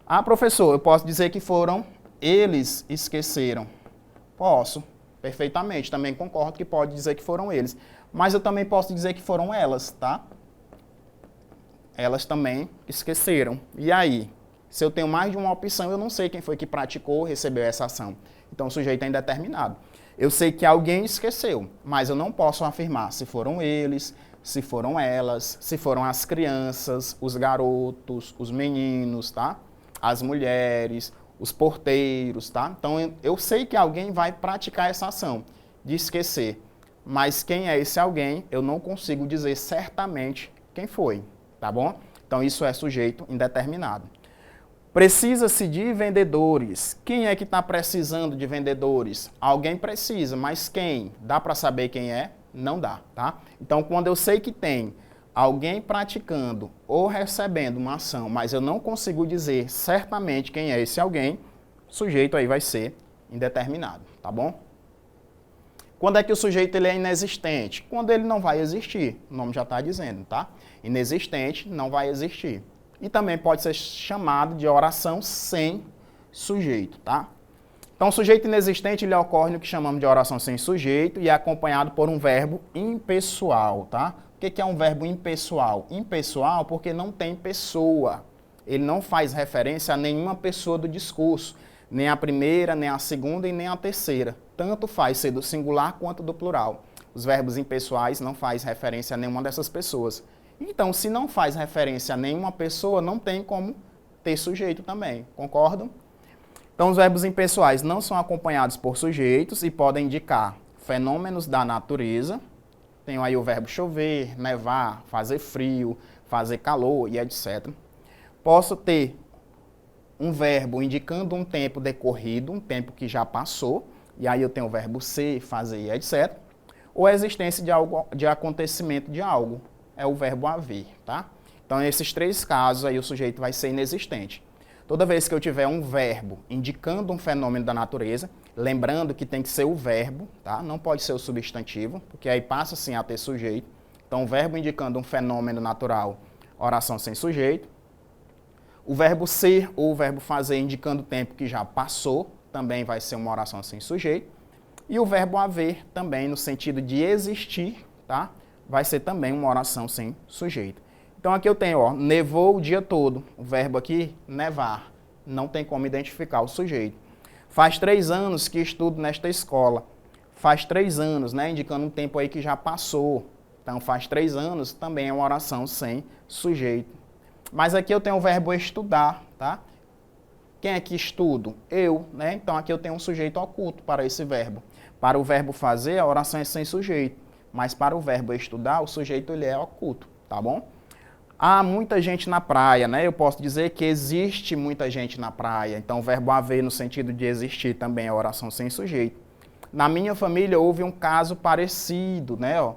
Ah, professor, eu posso dizer que foram eles esqueceram. Posso, perfeitamente. Também concordo que pode dizer que foram eles. Mas eu também posso dizer que foram elas, tá? Elas também esqueceram. E aí? Se eu tenho mais de uma opção, eu não sei quem foi que praticou ou recebeu essa ação. Então, o sujeito é indeterminado. Eu sei que alguém esqueceu, mas eu não posso afirmar se foram eles, se foram elas, se foram as crianças, os garotos, os meninos, tá? As mulheres, os porteiros, tá? Então, eu sei que alguém vai praticar essa ação de esquecer, mas quem é esse alguém, eu não consigo dizer certamente quem foi. Tá bom? Então, isso é sujeito indeterminado. Precisa-se de vendedores. Quem é que está precisando de vendedores? Alguém precisa, mas quem? Dá para saber quem é? Não dá, tá? Então, quando eu sei que tem alguém praticando ou recebendo uma ação, mas eu não consigo dizer certamente quem é esse alguém, o sujeito aí vai ser indeterminado, tá bom? Quando é que o sujeito ele é inexistente? Quando ele não vai existir, o nome já está dizendo, tá? Inexistente, não vai existir. E também pode ser chamado de oração sem sujeito, tá? Então, o sujeito inexistente ele ocorre no que chamamos de oração sem sujeito e é acompanhado por um verbo impessoal, tá? O que é um verbo impessoal? Impessoal porque não tem pessoa. Ele não faz referência a nenhuma pessoa do discurso, nem a primeira, nem a segunda e nem a terceira. Tanto faz ser do singular quanto do plural. Os verbos impessoais não fazem referência a nenhuma dessas pessoas. Então, se não faz referência a nenhuma pessoa, não tem como ter sujeito também. Concordam? Então, os verbos impessoais não são acompanhados por sujeitos e podem indicar fenômenos da natureza. Tenho aí o verbo chover, nevar, fazer frio, fazer calor e etc. Posso ter um verbo indicando um tempo decorrido, um tempo que já passou, e aí eu tenho o verbo ser, fazer e etc. Ou a existência de algo, de acontecimento de algo, é o verbo haver, tá? Então, nesses três casos aí o sujeito vai ser inexistente. Toda vez que eu tiver um verbo indicando um fenômeno da natureza, lembrando que tem que ser o verbo, tá? Não pode ser o substantivo, porque aí passa sim a ter sujeito. Então, o verbo indicando um fenômeno natural, oração sem sujeito. O verbo ser ou o verbo fazer indicando o tempo que já passou, também vai ser uma oração sem sujeito. E o verbo haver também no sentido de existir, tá? Vai ser também uma oração sem sujeito. Então aqui eu tenho, ó, nevou o dia todo. O verbo aqui, nevar. Não tem como identificar o sujeito. Faz 3 anos que estudo nesta escola. Faz 3 anos, né? Indicando um tempo aí que já passou. Então faz 3 anos também é uma oração sem sujeito. Mas aqui eu tenho o verbo estudar, tá? Quem é que estudo? Eu, né? Então aqui eu tenho um sujeito oculto para esse verbo. Para o verbo fazer, a oração é sem sujeito. Mas para o verbo estudar, o sujeito ele é oculto, tá bom? Há muita gente na praia, né? Eu posso dizer que existe muita gente na praia. Então o verbo haver no sentido de existir também é oração sem sujeito. Na minha família houve um caso parecido, né? Ó.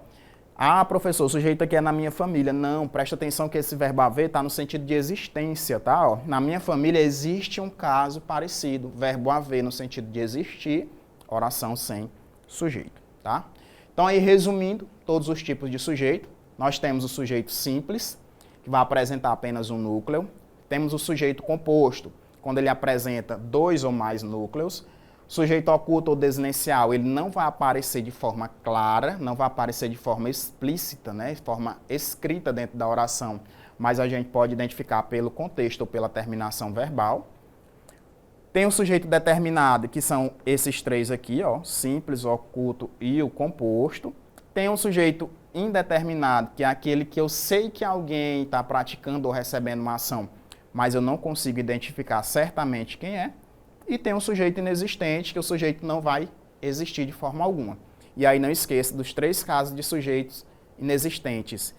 Ah, professor, o sujeito aqui é na minha família. Não, presta atenção que esse verbo haver está no sentido de existência, tá? Ó. Na minha família existe um caso parecido. Verbo haver no sentido de existir, oração sem sujeito, tá? Então aí resumindo todos os tipos de sujeito, nós temos o sujeito simples, que vai apresentar apenas um núcleo. Temos o sujeito composto, quando ele apresenta 2 ou mais núcleos. Sujeito oculto ou desinencial, ele não vai aparecer de forma clara, não vai aparecer de forma explícita, né, de forma escrita dentro da oração, mas a gente pode identificar pelo contexto ou pela terminação verbal. Tem o sujeito determinado, que são esses 3 aqui, ó, simples, oculto e o composto. Tem um sujeito indeterminado, que é aquele que eu sei que alguém está praticando ou recebendo uma ação, mas eu não consigo identificar certamente quem é. E tem um sujeito inexistente, que o sujeito não vai existir de forma alguma. E aí não esqueça dos 3 casos de sujeitos inexistentes.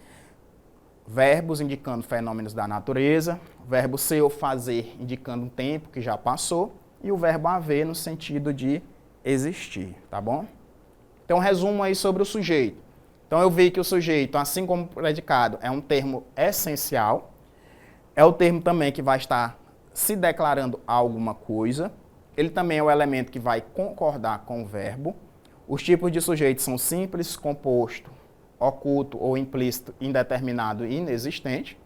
Verbos indicando fenômenos da natureza, verbo ser ou fazer indicando um tempo que já passou, e o verbo haver no sentido de existir, tá bom? Então, resumo aí sobre o sujeito. Então, eu vi que o sujeito, assim como o predicado, é um termo essencial, é o termo também que vai estar se declarando alguma coisa, ele também é o elemento que vai concordar com o verbo. Os tipos de sujeito são simples, composto, oculto ou implícito, indeterminado e inexistente.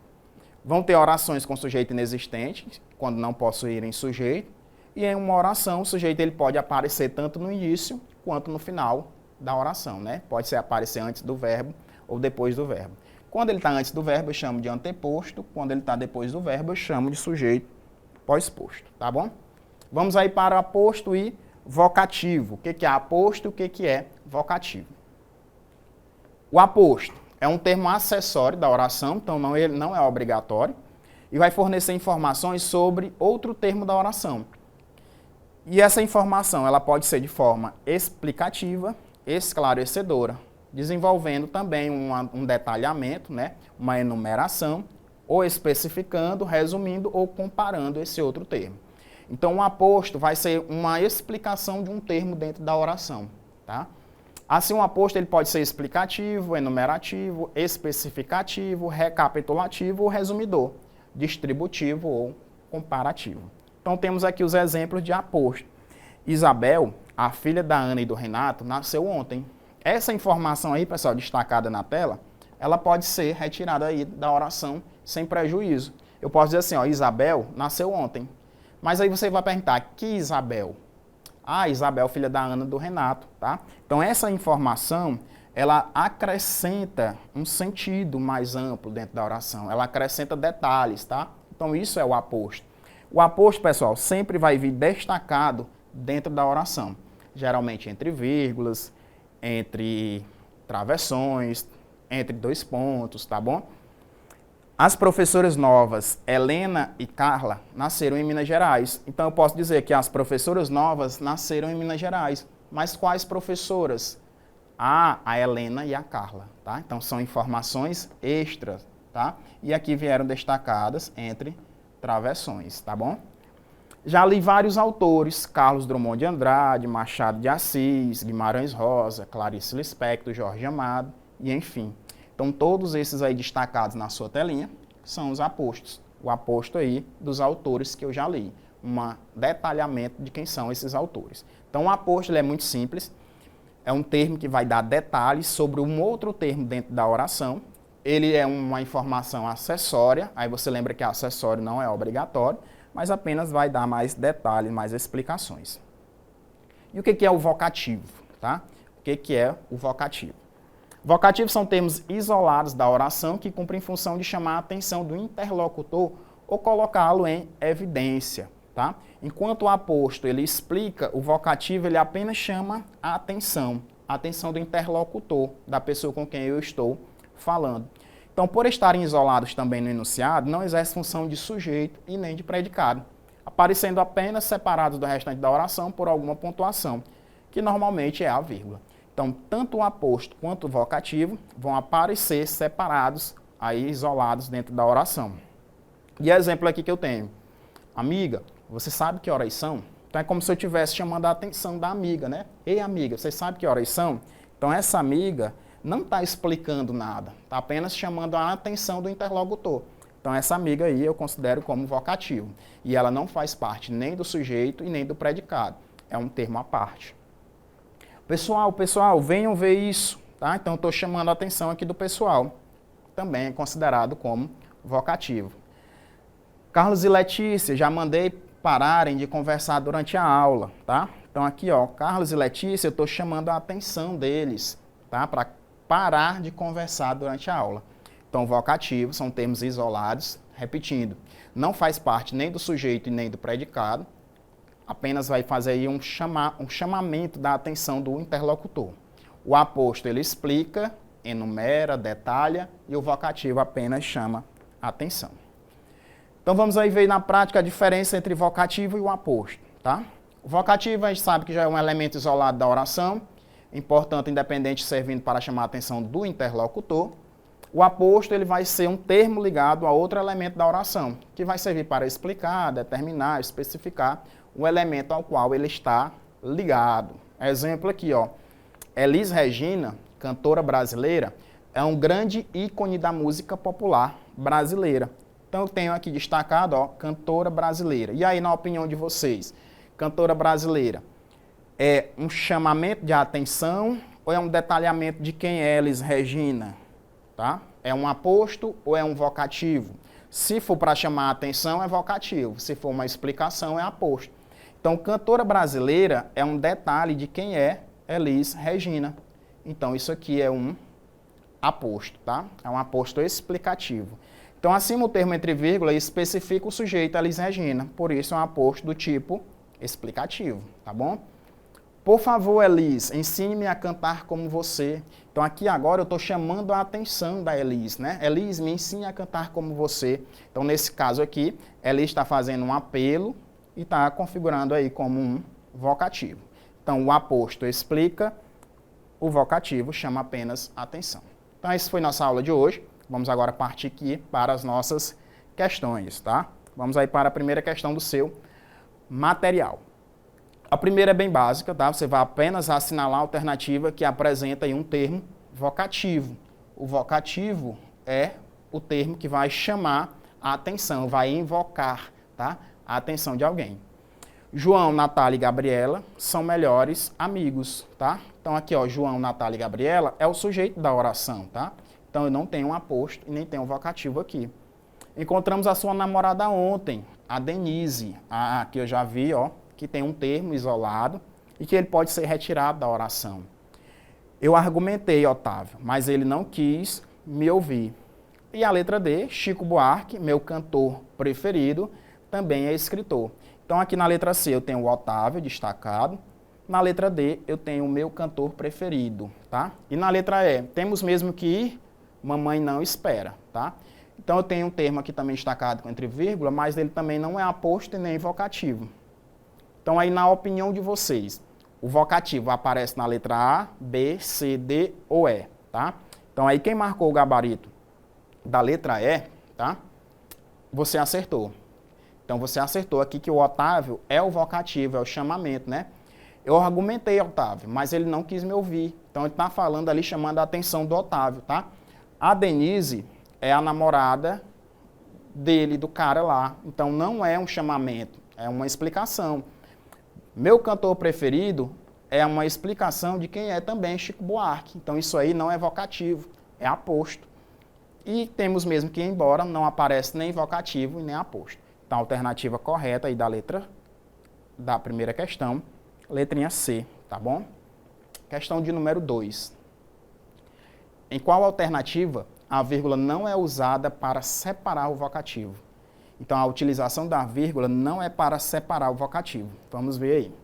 Vão ter orações com sujeito inexistente, quando não possuírem sujeito. E em uma oração, o sujeito ele pode aparecer tanto no início quanto no final da oração, né? Pode aparecer antes do verbo ou depois do verbo. Quando ele está antes do verbo, eu chamo de anteposto. Quando ele está depois do verbo, eu chamo de sujeito pós-posto, tá bom? Vamos aí para aposto e vocativo. O que é aposto e o que é vocativo? O aposto é um termo acessório da oração, então ele não é obrigatório, e vai fornecer informações sobre outro termo da oração. E essa informação ela pode ser de forma explicativa, esclarecedora, desenvolvendo também um detalhamento, né, uma enumeração, ou especificando, resumindo ou comparando esse outro termo. Então, um aposto vai ser uma explicação de um termo dentro da oração, tá? Assim, um aposto ele pode ser explicativo, enumerativo, especificativo, recapitulativo ou resumidor, distributivo ou comparativo. Então, temos aqui os exemplos de aposto. Isabel, a filha da Ana e do Renato, nasceu ontem. Essa informação aí, pessoal, destacada na tela, ela pode ser retirada aí da oração sem prejuízo. Eu posso dizer assim, ó, Isabel nasceu ontem. Mas aí você vai perguntar, que Isabel? Ah, Isabel, filha da Ana e do Renato, tá? Então essa informação, ela acrescenta um sentido mais amplo dentro da oração. Ela acrescenta detalhes, tá? Então isso é o aposto. O aposto, pessoal, sempre vai vir destacado dentro da oração. Geralmente entre vírgulas, entre travessões, entre 2 pontos, tá bom? As professoras novas, Helena e Carla, nasceram em Minas Gerais. Então eu posso dizer que as professoras novas nasceram em Minas Gerais. Mas quais professoras? A Helena e a Carla, tá? Então são informações extras, tá? E aqui vieram destacadas entre travessões, tá bom? Já li vários autores, Carlos Drummond de Andrade, Machado de Assis, Guimarães Rosa, Clarice Lispector, Jorge Amado e enfim. Então, todos esses aí destacados na sua telinha são os apostos. O aposto aí dos autores que eu já li. Um detalhamento de quem são esses autores. Então, o aposto ele é muito simples. É um termo que vai dar detalhes sobre um outro termo dentro da oração. Ele é uma informação acessória. Aí você lembra que acessório não é obrigatório, mas apenas vai dar mais detalhes, mais explicações. E o que é o vocativo? Tá? O que é o vocativo? Vocativos são termos isolados da oração que cumprem função de chamar a atenção do interlocutor ou colocá-lo em evidência, tá? Enquanto o aposto ele explica, o vocativo ele apenas chama a atenção do interlocutor, da pessoa com quem eu estou falando. Então, por estarem isolados também no enunciado, não exerce função de sujeito e nem de predicado, aparecendo apenas separados do restante da oração por alguma pontuação, que normalmente é a vírgula. Então, tanto o aposto quanto o vocativo vão aparecer separados, aí isolados dentro da oração. E exemplo aqui que eu tenho. Amiga, você sabe que horas são? Então é como se eu estivesse chamando a atenção da amiga, né? Ei, amiga, você sabe que horas são? Então essa amiga não está explicando nada, está apenas chamando a atenção do interlocutor. Então essa amiga aí eu considero como vocativo. E ela não faz parte nem do sujeito e nem do predicado. É um termo à parte. Pessoal, venham ver isso, tá? Então, eu estou chamando a atenção aqui do pessoal. Também é considerado como vocativo. Carlos e Letícia, já mandei pararem de conversar durante a aula, tá? Então, aqui, ó, Carlos e Letícia, eu estou chamando a atenção deles, tá? Para parar de conversar durante a aula. Então, vocativo são termos isolados, repetindo, não faz parte nem do sujeito e nem do predicado, apenas vai fazer aí um chamamento da atenção do interlocutor. O aposto, ele explica, enumera, detalha, e o vocativo apenas chama a atenção. Então, vamos aí ver na prática a diferença entre vocativo e o aposto, tá? O vocativo, a gente sabe que já é um elemento isolado da oração, importante, independente, servindo para chamar a atenção do interlocutor. O aposto, ele vai ser um termo ligado a outro elemento da oração, que vai servir para explicar, determinar, especificar o elemento ao qual ele está ligado. Exemplo aqui, ó. Elis Regina, cantora brasileira, é um grande ícone da música popular brasileira. Então, eu tenho aqui destacado, ó, cantora brasileira. E aí, na opinião de vocês, cantora brasileira é um chamamento de atenção ou é um detalhamento de quem é Elis Regina? Tá? É um aposto ou é um vocativo? Se for para chamar a atenção, é vocativo. Se for uma explicação, é aposto. Então, cantora brasileira é um detalhe de quem é Elis Regina. Então, isso aqui é um aposto, tá? É um aposto explicativo. Então, acima o termo entre vírgula especifica o sujeito Elis Regina. Por isso, é um aposto do tipo explicativo, tá bom? Por favor, Elis, ensine-me a cantar como você. Então, aqui agora eu estou chamando a atenção da Elis, né? Elis, me ensine a cantar como você. Então, nesse caso aqui, Elis está fazendo um apelo e está configurando aí como um vocativo. Então, o aposto explica, o vocativo chama apenas atenção. Então, essa foi nossa aula de hoje. Vamos agora partir aqui para as nossas questões, tá? Vamos aí para a primeira questão do seu material. A primeira é bem básica, tá? Você vai apenas assinalar a alternativa que apresenta aí um termo vocativo. O vocativo é o termo que vai chamar a atenção, vai invocar, tá? A atenção de alguém. João, Natália e Gabriela são melhores amigos, tá? Então aqui, ó, João, Natália e Gabriela é o sujeito da oração, tá? Então eu não tenho um aposto e nem tenho um vocativo aqui. Encontramos a sua namorada ontem, a Denise. Aqui eu já vi, ó, que tem um termo isolado e que ele pode ser retirado da oração. Eu argumentei, Otávio, mas ele não quis me ouvir. E a letra D, Chico Buarque, meu cantor preferido, também é escritor. Então aqui na letra C eu tenho o Otávio destacado, na letra D eu tenho o meu cantor preferido, tá? E na letra E, temos mesmo que ir, mamãe não espera, tá? Então eu tenho um termo aqui também destacado entre vírgula, mas ele também não é aposto e nem vocativo. Então aí na opinião de vocês, o vocativo aparece na letra A, B, C, D ou E, tá? Então aí quem marcou o gabarito da letra E, tá? Você acertou. Então você acertou aqui que o Otávio é o vocativo, é o chamamento, né? Eu argumentei, Otávio, mas ele não quis me ouvir. Então ele está falando ali, chamando a atenção do Otávio, tá? A Denise é a namorada dele, do cara lá. Então não é um chamamento, é uma explicação. Meu cantor preferido é uma explicação de quem é também Chico Buarque. Então isso aí não é vocativo, é aposto. E temos mesmo que ir embora, não aparece nem vocativo e nem aposto. Então a alternativa correta aí da letra da primeira questão, letrinha C, tá bom? Questão de número 2. Em qual alternativa a vírgula não é usada para separar o vocativo? Então, a utilização da vírgula não é para separar o vocativo. Vamos ver aí.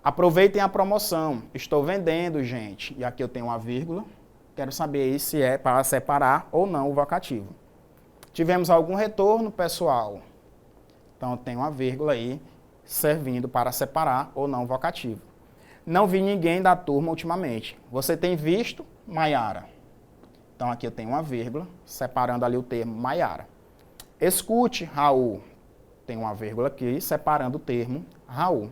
Aproveitem a promoção. Estou vendendo, gente. E aqui eu tenho uma vírgula. Quero saber aí se é para separar ou não o vocativo. Tivemos algum retorno, pessoal? Então, eu tenho uma vírgula aí servindo para separar ou não o vocativo. Não vi ninguém da turma ultimamente. Você tem visto, Maiara? Então, aqui eu tenho uma vírgula separando ali o termo Maiara. Escute, Raul. Tem uma vírgula aqui separando o termo Raul.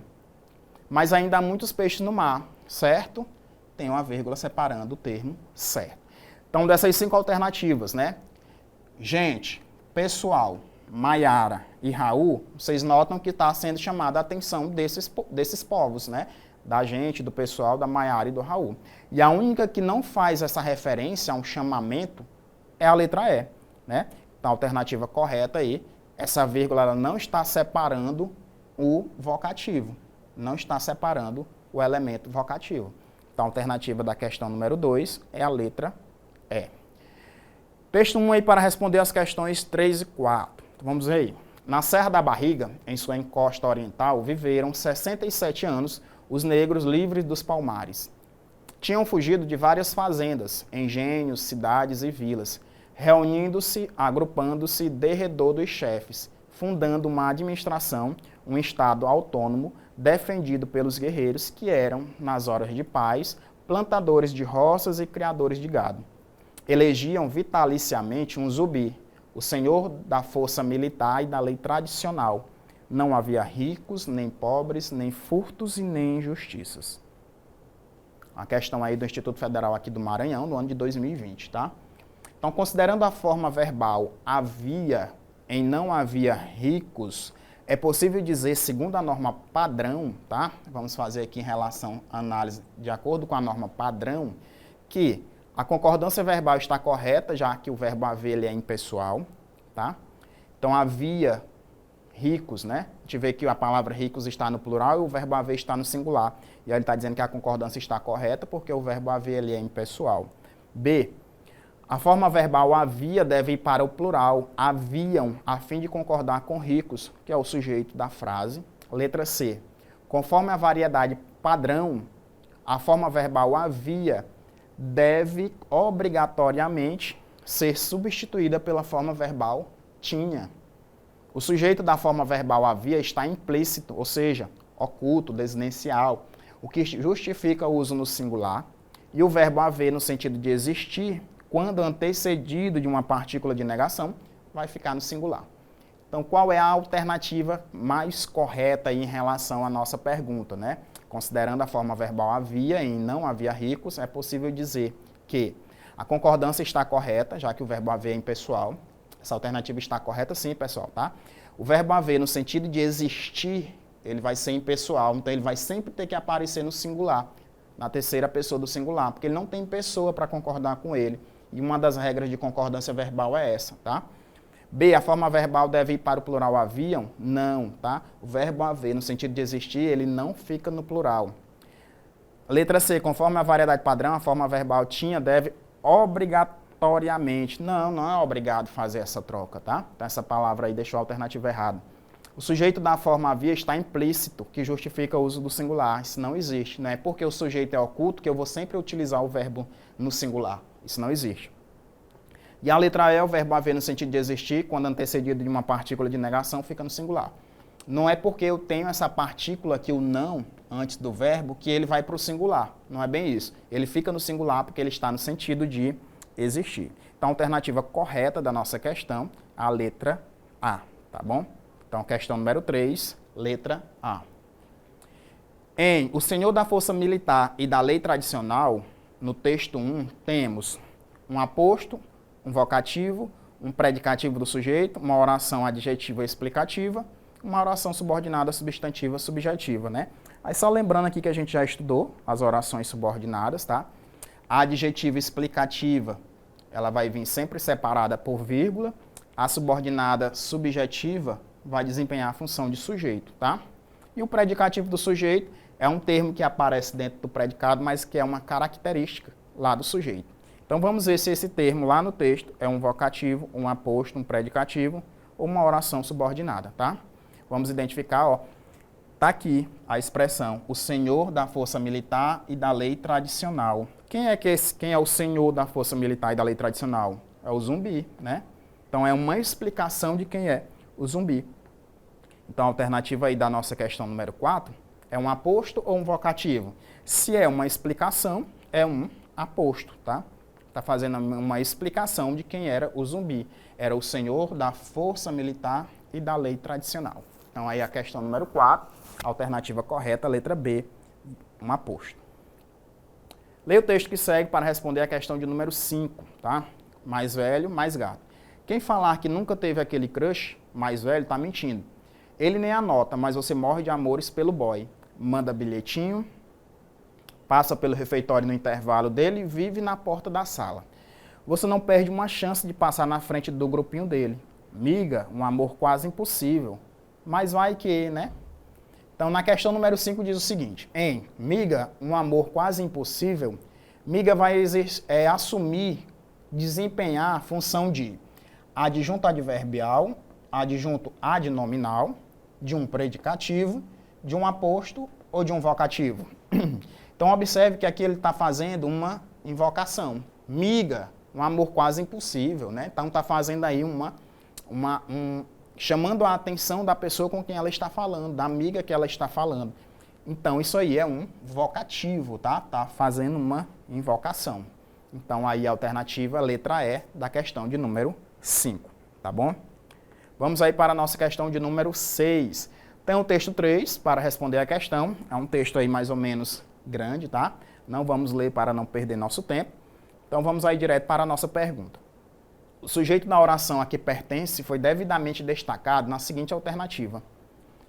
Mas ainda há muitos peixes no mar, certo? Tem uma vírgula separando o termo certo. Então, dessas 5 alternativas, né? Gente, pessoal, Maiara e Raul, vocês notam que está sendo chamada a atenção desses povos, né? da gente, do pessoal, da Maiara e do Raul. E a única que não faz essa referência a um chamamento é a letra E, né? Então, a alternativa correta aí, essa vírgula ela não está separando o vocativo, não está separando o elemento vocativo. Então, a alternativa da questão número 2 é a letra E. Texto 1 aí para responder as questões 3 e 4. Então, vamos ver aí. Na Serra da Barriga, em sua encosta oriental, viveram 67 anos os negros livres dos palmares. Tinham fugido de várias fazendas, engenhos, cidades e vilas, reunindo-se, agrupando-se de redor dos chefes, fundando uma administração, um estado autônomo, defendido pelos guerreiros que eram, nas horas de paz, plantadores de roças e criadores de gado. Elegiam vitaliciamente um zumbi, o senhor da força militar e da lei tradicional. Não havia ricos, nem pobres, nem furtos e nem injustiças. A questão aí do Instituto Federal aqui do Maranhão, no ano de 2020, tá? Então, considerando a forma verbal havia em não havia ricos, é possível dizer, segundo a norma padrão, tá? Vamos fazer aqui em relação à análise de acordo com a norma padrão, que a concordância verbal está correta, já que o verbo haver ele é impessoal, tá? Então, havia ricos, né? A gente vê que a palavra ricos está no plural e o verbo haver está no singular. E aí ele está dizendo que a concordância está correta porque o verbo haver ele é impessoal. B. A forma verbal havia deve ir para o plural, haviam, a fim de concordar com ricos, que é o sujeito da frase. Letra C. Conforme a variedade padrão, a forma verbal havia deve obrigatoriamente ser substituída pela forma verbal tinha. O sujeito da forma verbal havia está implícito, ou seja, oculto, desinencial, o que justifica o uso no singular, e o verbo haver no sentido de existir, quando antecedido de uma partícula de negação, vai ficar no singular. Então, qual é a alternativa mais correta aí em relação à nossa pergunta, né? Considerando a forma verbal havia e não havia ricos, é possível dizer que a concordância está correta, já que o verbo haver é impessoal. Essa alternativa está correta sim, pessoal, tá? O verbo haver, no sentido de existir, ele vai ser impessoal, então ele vai sempre ter que aparecer no singular, na terceira pessoa do singular, porque ele não tem pessoa para concordar com ele. E uma das regras de concordância verbal é essa, tá? B, a forma verbal deve ir para o plural haviam? Não, tá? O verbo haver, no sentido de existir, ele não fica no plural. Letra C, conforme a variedade padrão, a forma verbal tinha deve obrigatoriamente. Não, não é obrigado fazer essa troca, tá? Então essa palavra aí deixou a alternativa errada. O sujeito da forma havia está implícito, que justifica o uso do singular. Isso não existe, não é porque o sujeito é oculto que eu vou sempre utilizar o verbo no singular. Isso não existe. E a letra E, o verbo haver no sentido de existir, quando antecedido de uma partícula de negação, fica no singular. Não é porque eu tenho essa partícula aqui, o não, antes do verbo, que ele vai para o singular. Não é bem isso. Ele fica no singular porque ele está no sentido de existir. Então, a alternativa correta da nossa questão, a letra A, tá bom? Então, questão número 3, letra A. Em O Senhor da Força Militar e da Lei Tradicional, no texto 1, temos um aposto, um vocativo, um predicativo do sujeito, uma oração adjetiva explicativa, uma oração subordinada substantiva subjetiva, né? Aí só lembrando aqui que a gente já estudou as orações subordinadas, tá? A adjetiva explicativa, ela vai vir sempre separada por vírgula. A subordinada subjetiva vai desempenhar a função de sujeito, tá? E o predicativo do sujeito é um termo que aparece dentro do predicado, mas que é uma característica lá do sujeito. Então vamos ver se esse termo lá no texto é um vocativo, um aposto, um predicativo ou uma oração subordinada, tá? Vamos identificar, ó, tá aqui a expressão, o senhor da força militar e da lei tradicional. Quem é o senhor da força militar e da lei tradicional? É o zumbi, né? Então é uma explicação de quem é o zumbi. Então a alternativa aí da nossa questão número 4 é um aposto ou um vocativo? Se é uma explicação, é um aposto, tá? Está fazendo uma explicação de quem era o zumbi. Era o senhor da força militar e da lei tradicional. Então aí a questão número 4, alternativa correta, letra B, um aposto. Leia o texto que segue para responder a questão de número 5, tá? Mais velho, mais gato. Quem falar que nunca teve aquele crush, mais velho, está mentindo. Ele nem anota, mas você morre de amores pelo boy. Manda bilhetinho, passa pelo refeitório no intervalo dele e vive na porta da sala. Você não perde uma chance de passar na frente do grupinho dele. Miga, um amor quase impossível. Mas vai que, né? Então, na questão número 5 diz o seguinte: em miga, um amor quase impossível, miga vai assumir, desempenhar a função de adjunto adverbial, adjunto adnominal, de um predicativo, de um aposto ou de um vocativo. Então, observe que aqui ele está fazendo uma invocação. Miga, um amor quase impossível, né? Então, está fazendo aí chamando a atenção da pessoa com quem ela está falando, da amiga que ela está falando. Então, isso aí é um vocativo, tá? Tá fazendo uma invocação. Então, aí a alternativa, letra E, da questão de número 5, tá bom? Vamos aí para a nossa questão de número 6. Tem o texto 3 para responder a questão. É um texto aí mais ou menos grande, tá? Não vamos ler para não perder nosso tempo. Então, vamos aí direto para a nossa pergunta. O sujeito da oração a que pertence foi devidamente destacado na seguinte alternativa.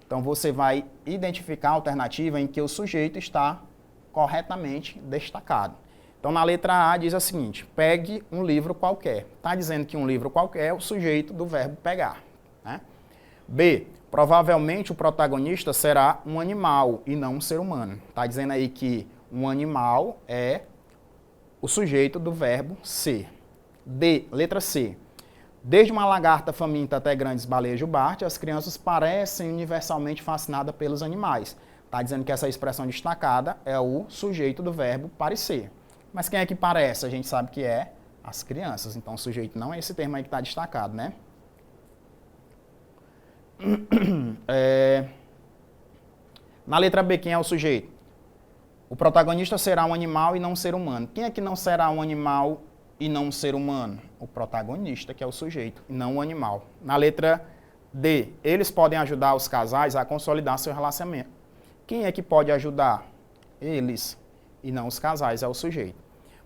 Então, você vai identificar a alternativa em que o sujeito está corretamente destacado. Então, na letra A diz a seguinte: pegue um livro qualquer. Está dizendo que um livro qualquer é o sujeito do verbo pegar, né? B, provavelmente o protagonista será um animal e não um ser humano. Está dizendo aí que um animal é o sujeito do verbo ser. D, letra C. Desde uma lagarta faminta até grandes baleias jubarte, as crianças parecem universalmente fascinadas pelos animais. Está dizendo que essa expressão destacada é o sujeito do verbo parecer. Mas quem é que parece? A gente sabe que é as crianças. Então, o sujeito não é esse termo aí que está destacado, né? Na letra B, quem é o sujeito? O protagonista será um animal e não um ser humano. Quem é que não será um animal e não um ser humano? O protagonista, que é o sujeito, e não o animal. Na letra D, eles podem ajudar os casais a consolidar seu relacionamento. Quem é que pode ajudar? Eles, e não os casais, é o sujeito.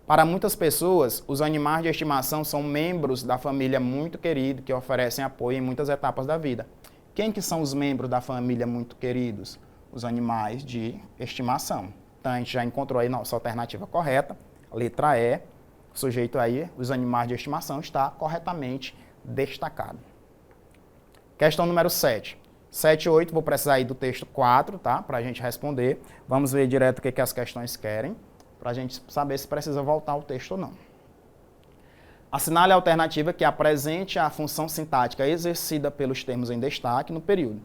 Para muitas pessoas, os animais de estimação são membros da família muito querido que oferecem apoio em muitas etapas da vida. Quem que são os membros da família muito queridos? Os animais de estimação. Então, a gente já encontrou aí nossa alternativa correta. Letra E, o sujeito aí, os animais de estimação, está corretamente destacado. Questão número 7. 7 e 8, vou precisar aí do texto 4, tá? Para a gente responder. Vamos ver direto o que as questões querem, para a gente saber se precisa voltar ao texto ou não. Assinale a alternativa que apresente a função sintática exercida pelos termos em destaque no período.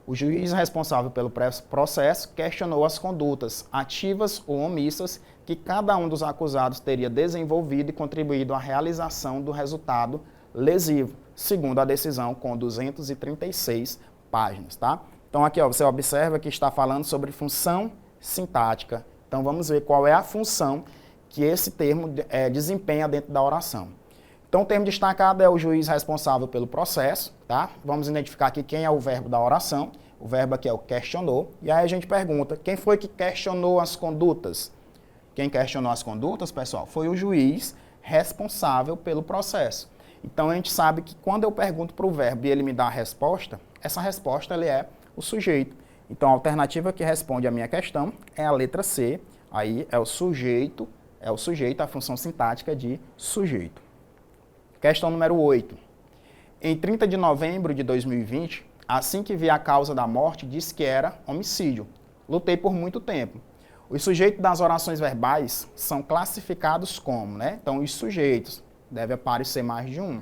O juiz responsável pelo processo questionou as condutas ativas ou omissas que cada um dos acusados teria desenvolvido e contribuído à realização do resultado lesivo, segundo a decisão com 236 páginas, tá? Então aqui, ó, você observa que está falando sobre função sintática. Então vamos ver qual é a função que esse termo desempenha dentro da oração. Então o termo destacado é o juiz responsável pelo processo, tá? Vamos identificar aqui quem é o verbo da oração. O verbo aqui é o questionou. E aí a gente pergunta, quem foi que questionou as condutas? Quem questionou as condutas, pessoal, foi o juiz responsável pelo processo. Então a gente sabe que quando eu pergunto para o verbo e ele me dá a resposta, essa resposta ele é o sujeito. Então a alternativa que responde a minha questão é a letra C. Aí é o sujeito, a função sintática de sujeito. Questão número 8. Em 30 de novembro de 2020, assim que vi a causa da morte, disse que era homicídio. Lutei por muito tempo. Os sujeitos das orações verbais são classificados como, né? Então, os sujeitos, deve aparecer mais de um.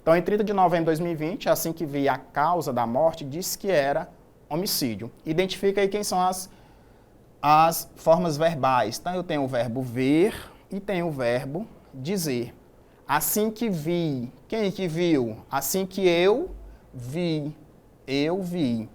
Então, em 30 de novembro de 2020, assim que vi a causa da morte, disse que era homicídio. Identifica aí quem são as formas verbais. Então, eu tenho o verbo ver e tenho o verbo dizer. Assim que vi. Quem que viu? Assim que eu vi. Eu vi.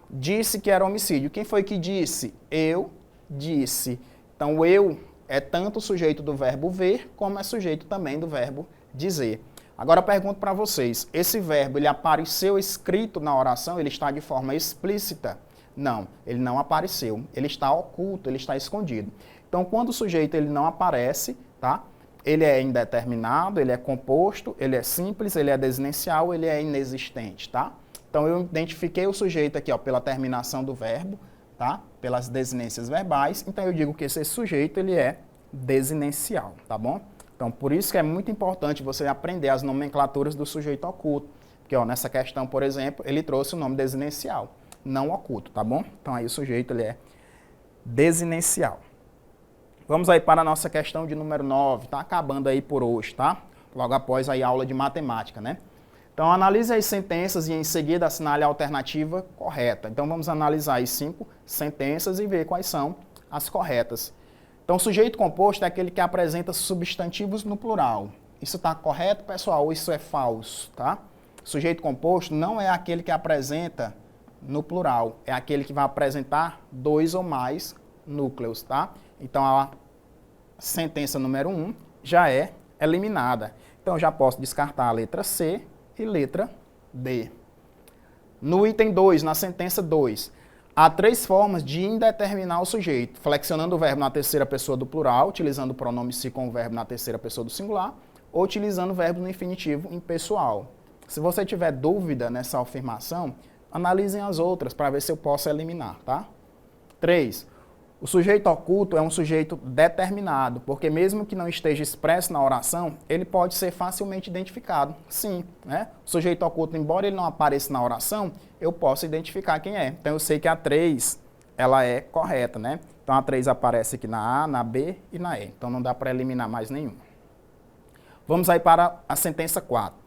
Disse que era homicídio. Quem foi que disse? Eu disse. Então, eu é tanto o sujeito do verbo ver, como é sujeito também do verbo dizer. Agora, eu pergunto para vocês, esse verbo, ele apareceu escrito na oração? Ele está de forma explícita? Não, ele não apareceu. Ele está oculto, ele está escondido. Então, quando o sujeito ele não aparece, tá? Ele é indeterminado, ele é composto, ele é simples, ele é desinencial, ele é inexistente, tá? Então, eu identifiquei o sujeito aqui, ó, pela terminação do verbo, tá? Pelas desinências verbais, então eu digo que esse sujeito ele é desinencial, tá bom? Então, por isso que é muito importante você aprender as nomenclaturas do sujeito oculto, porque ó, nessa questão, por exemplo, ele trouxe o nome desinencial, não oculto, tá bom? Então aí o sujeito ele é desinencial. Vamos aí para a nossa questão de número 9, tá acabando aí por hoje, tá? Logo após aí a aula de matemática, né? Então, analise as sentenças e em seguida assinale a alternativa correta. Então, vamos analisar as 5 sentenças e ver quais são as corretas. Então, o sujeito composto é aquele que apresenta substantivos no plural. Isso está correto, pessoal, ou isso é falso, tá? Sujeito composto não é aquele que apresenta no plural, é aquele que vai apresentar 2 ou mais núcleos, tá? Então, a sentença número 1 já é eliminada. Então, eu já posso descartar a letra C e letra D. No item 2, na sentença 2, há 3 formas de indeterminar o sujeito, flexionando o verbo na terceira pessoa do plural, utilizando o pronome se com o verbo na terceira pessoa do singular, ou utilizando o verbo no infinitivo impessoal. Se você tiver dúvida nessa afirmação, analisem as outras para ver se eu posso eliminar, tá? 3. O sujeito oculto é um sujeito determinado, porque mesmo que não esteja expresso na oração, ele pode ser facilmente identificado. Sim, né? O sujeito oculto, embora ele não apareça na oração, eu posso identificar quem é. Então eu sei que a 3, ela é correta, né? Então a 3 aparece aqui na A, na B e na E. Então não dá para eliminar mais nenhum. Vamos aí para a sentença 4.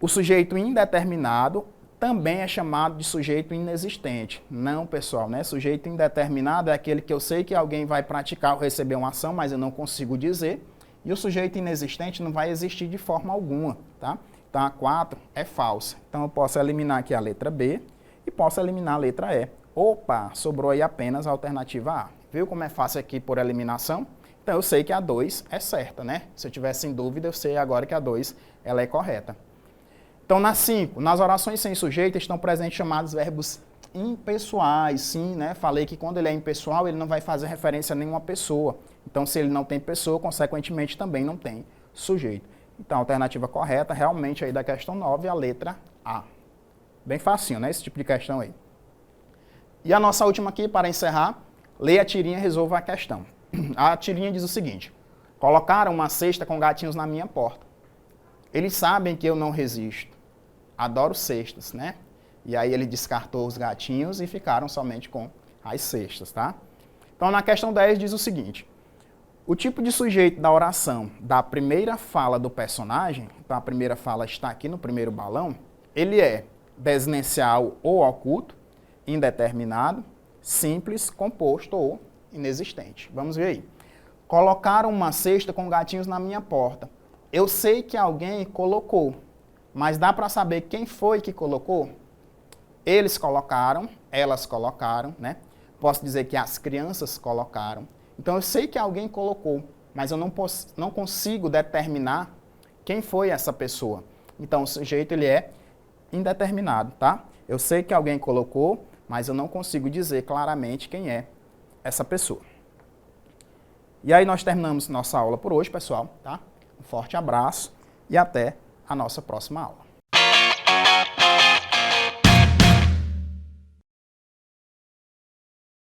O sujeito indeterminado também é chamado de sujeito inexistente. Não, pessoal, né? Sujeito indeterminado é aquele que eu sei que alguém vai praticar ou receber uma ação, mas eu não consigo dizer. E o sujeito inexistente não vai existir de forma alguma, tá? Então a 4 é falsa. Então eu posso eliminar aqui a letra B e posso eliminar a letra E. Opa, sobrou aí apenas a alternativa A. Viu como é fácil aqui por eliminação? Então eu sei que a 2 é certa, né? Se eu tivesse em dúvida, eu sei agora que a 2 ela é correta. Então, na 5, nas orações sem sujeito estão presentes chamados verbos impessoais. Sim, né? Falei que quando ele é impessoal, ele não vai fazer referência a nenhuma pessoa. Então, se ele não tem pessoa, consequentemente, também não tem sujeito. Então, a alternativa correta, realmente, aí da questão 9, é a letra A. Bem facinho, né? Esse tipo de questão aí. E a nossa última aqui, para encerrar, leia a tirinha e resolva a questão. A tirinha diz o seguinte: colocaram uma cesta com gatinhos na minha porta. Eles sabem que eu não resisto. Adoro cestas, né? E aí ele descartou os gatinhos e ficaram somente com as cestas, tá? Então, na questão 10 diz o seguinte: o tipo de sujeito da oração da primeira fala do personagem, então a primeira fala está aqui no primeiro balão, ele é desinencial ou oculto, indeterminado, simples, composto ou inexistente. Vamos ver aí. Colocaram uma cesta com gatinhos na minha porta. Eu sei que alguém colocou, mas dá para saber quem foi que colocou? Eles colocaram, elas colocaram, né? Posso dizer que as crianças colocaram. Então eu sei que alguém colocou, mas eu não consigo determinar quem foi essa pessoa. Então o sujeito ele é indeterminado, tá? Eu sei que alguém colocou, mas eu não consigo dizer claramente quem é essa pessoa. E aí nós terminamos nossa aula por hoje, pessoal, tá? Um forte abraço e até a nossa próxima aula.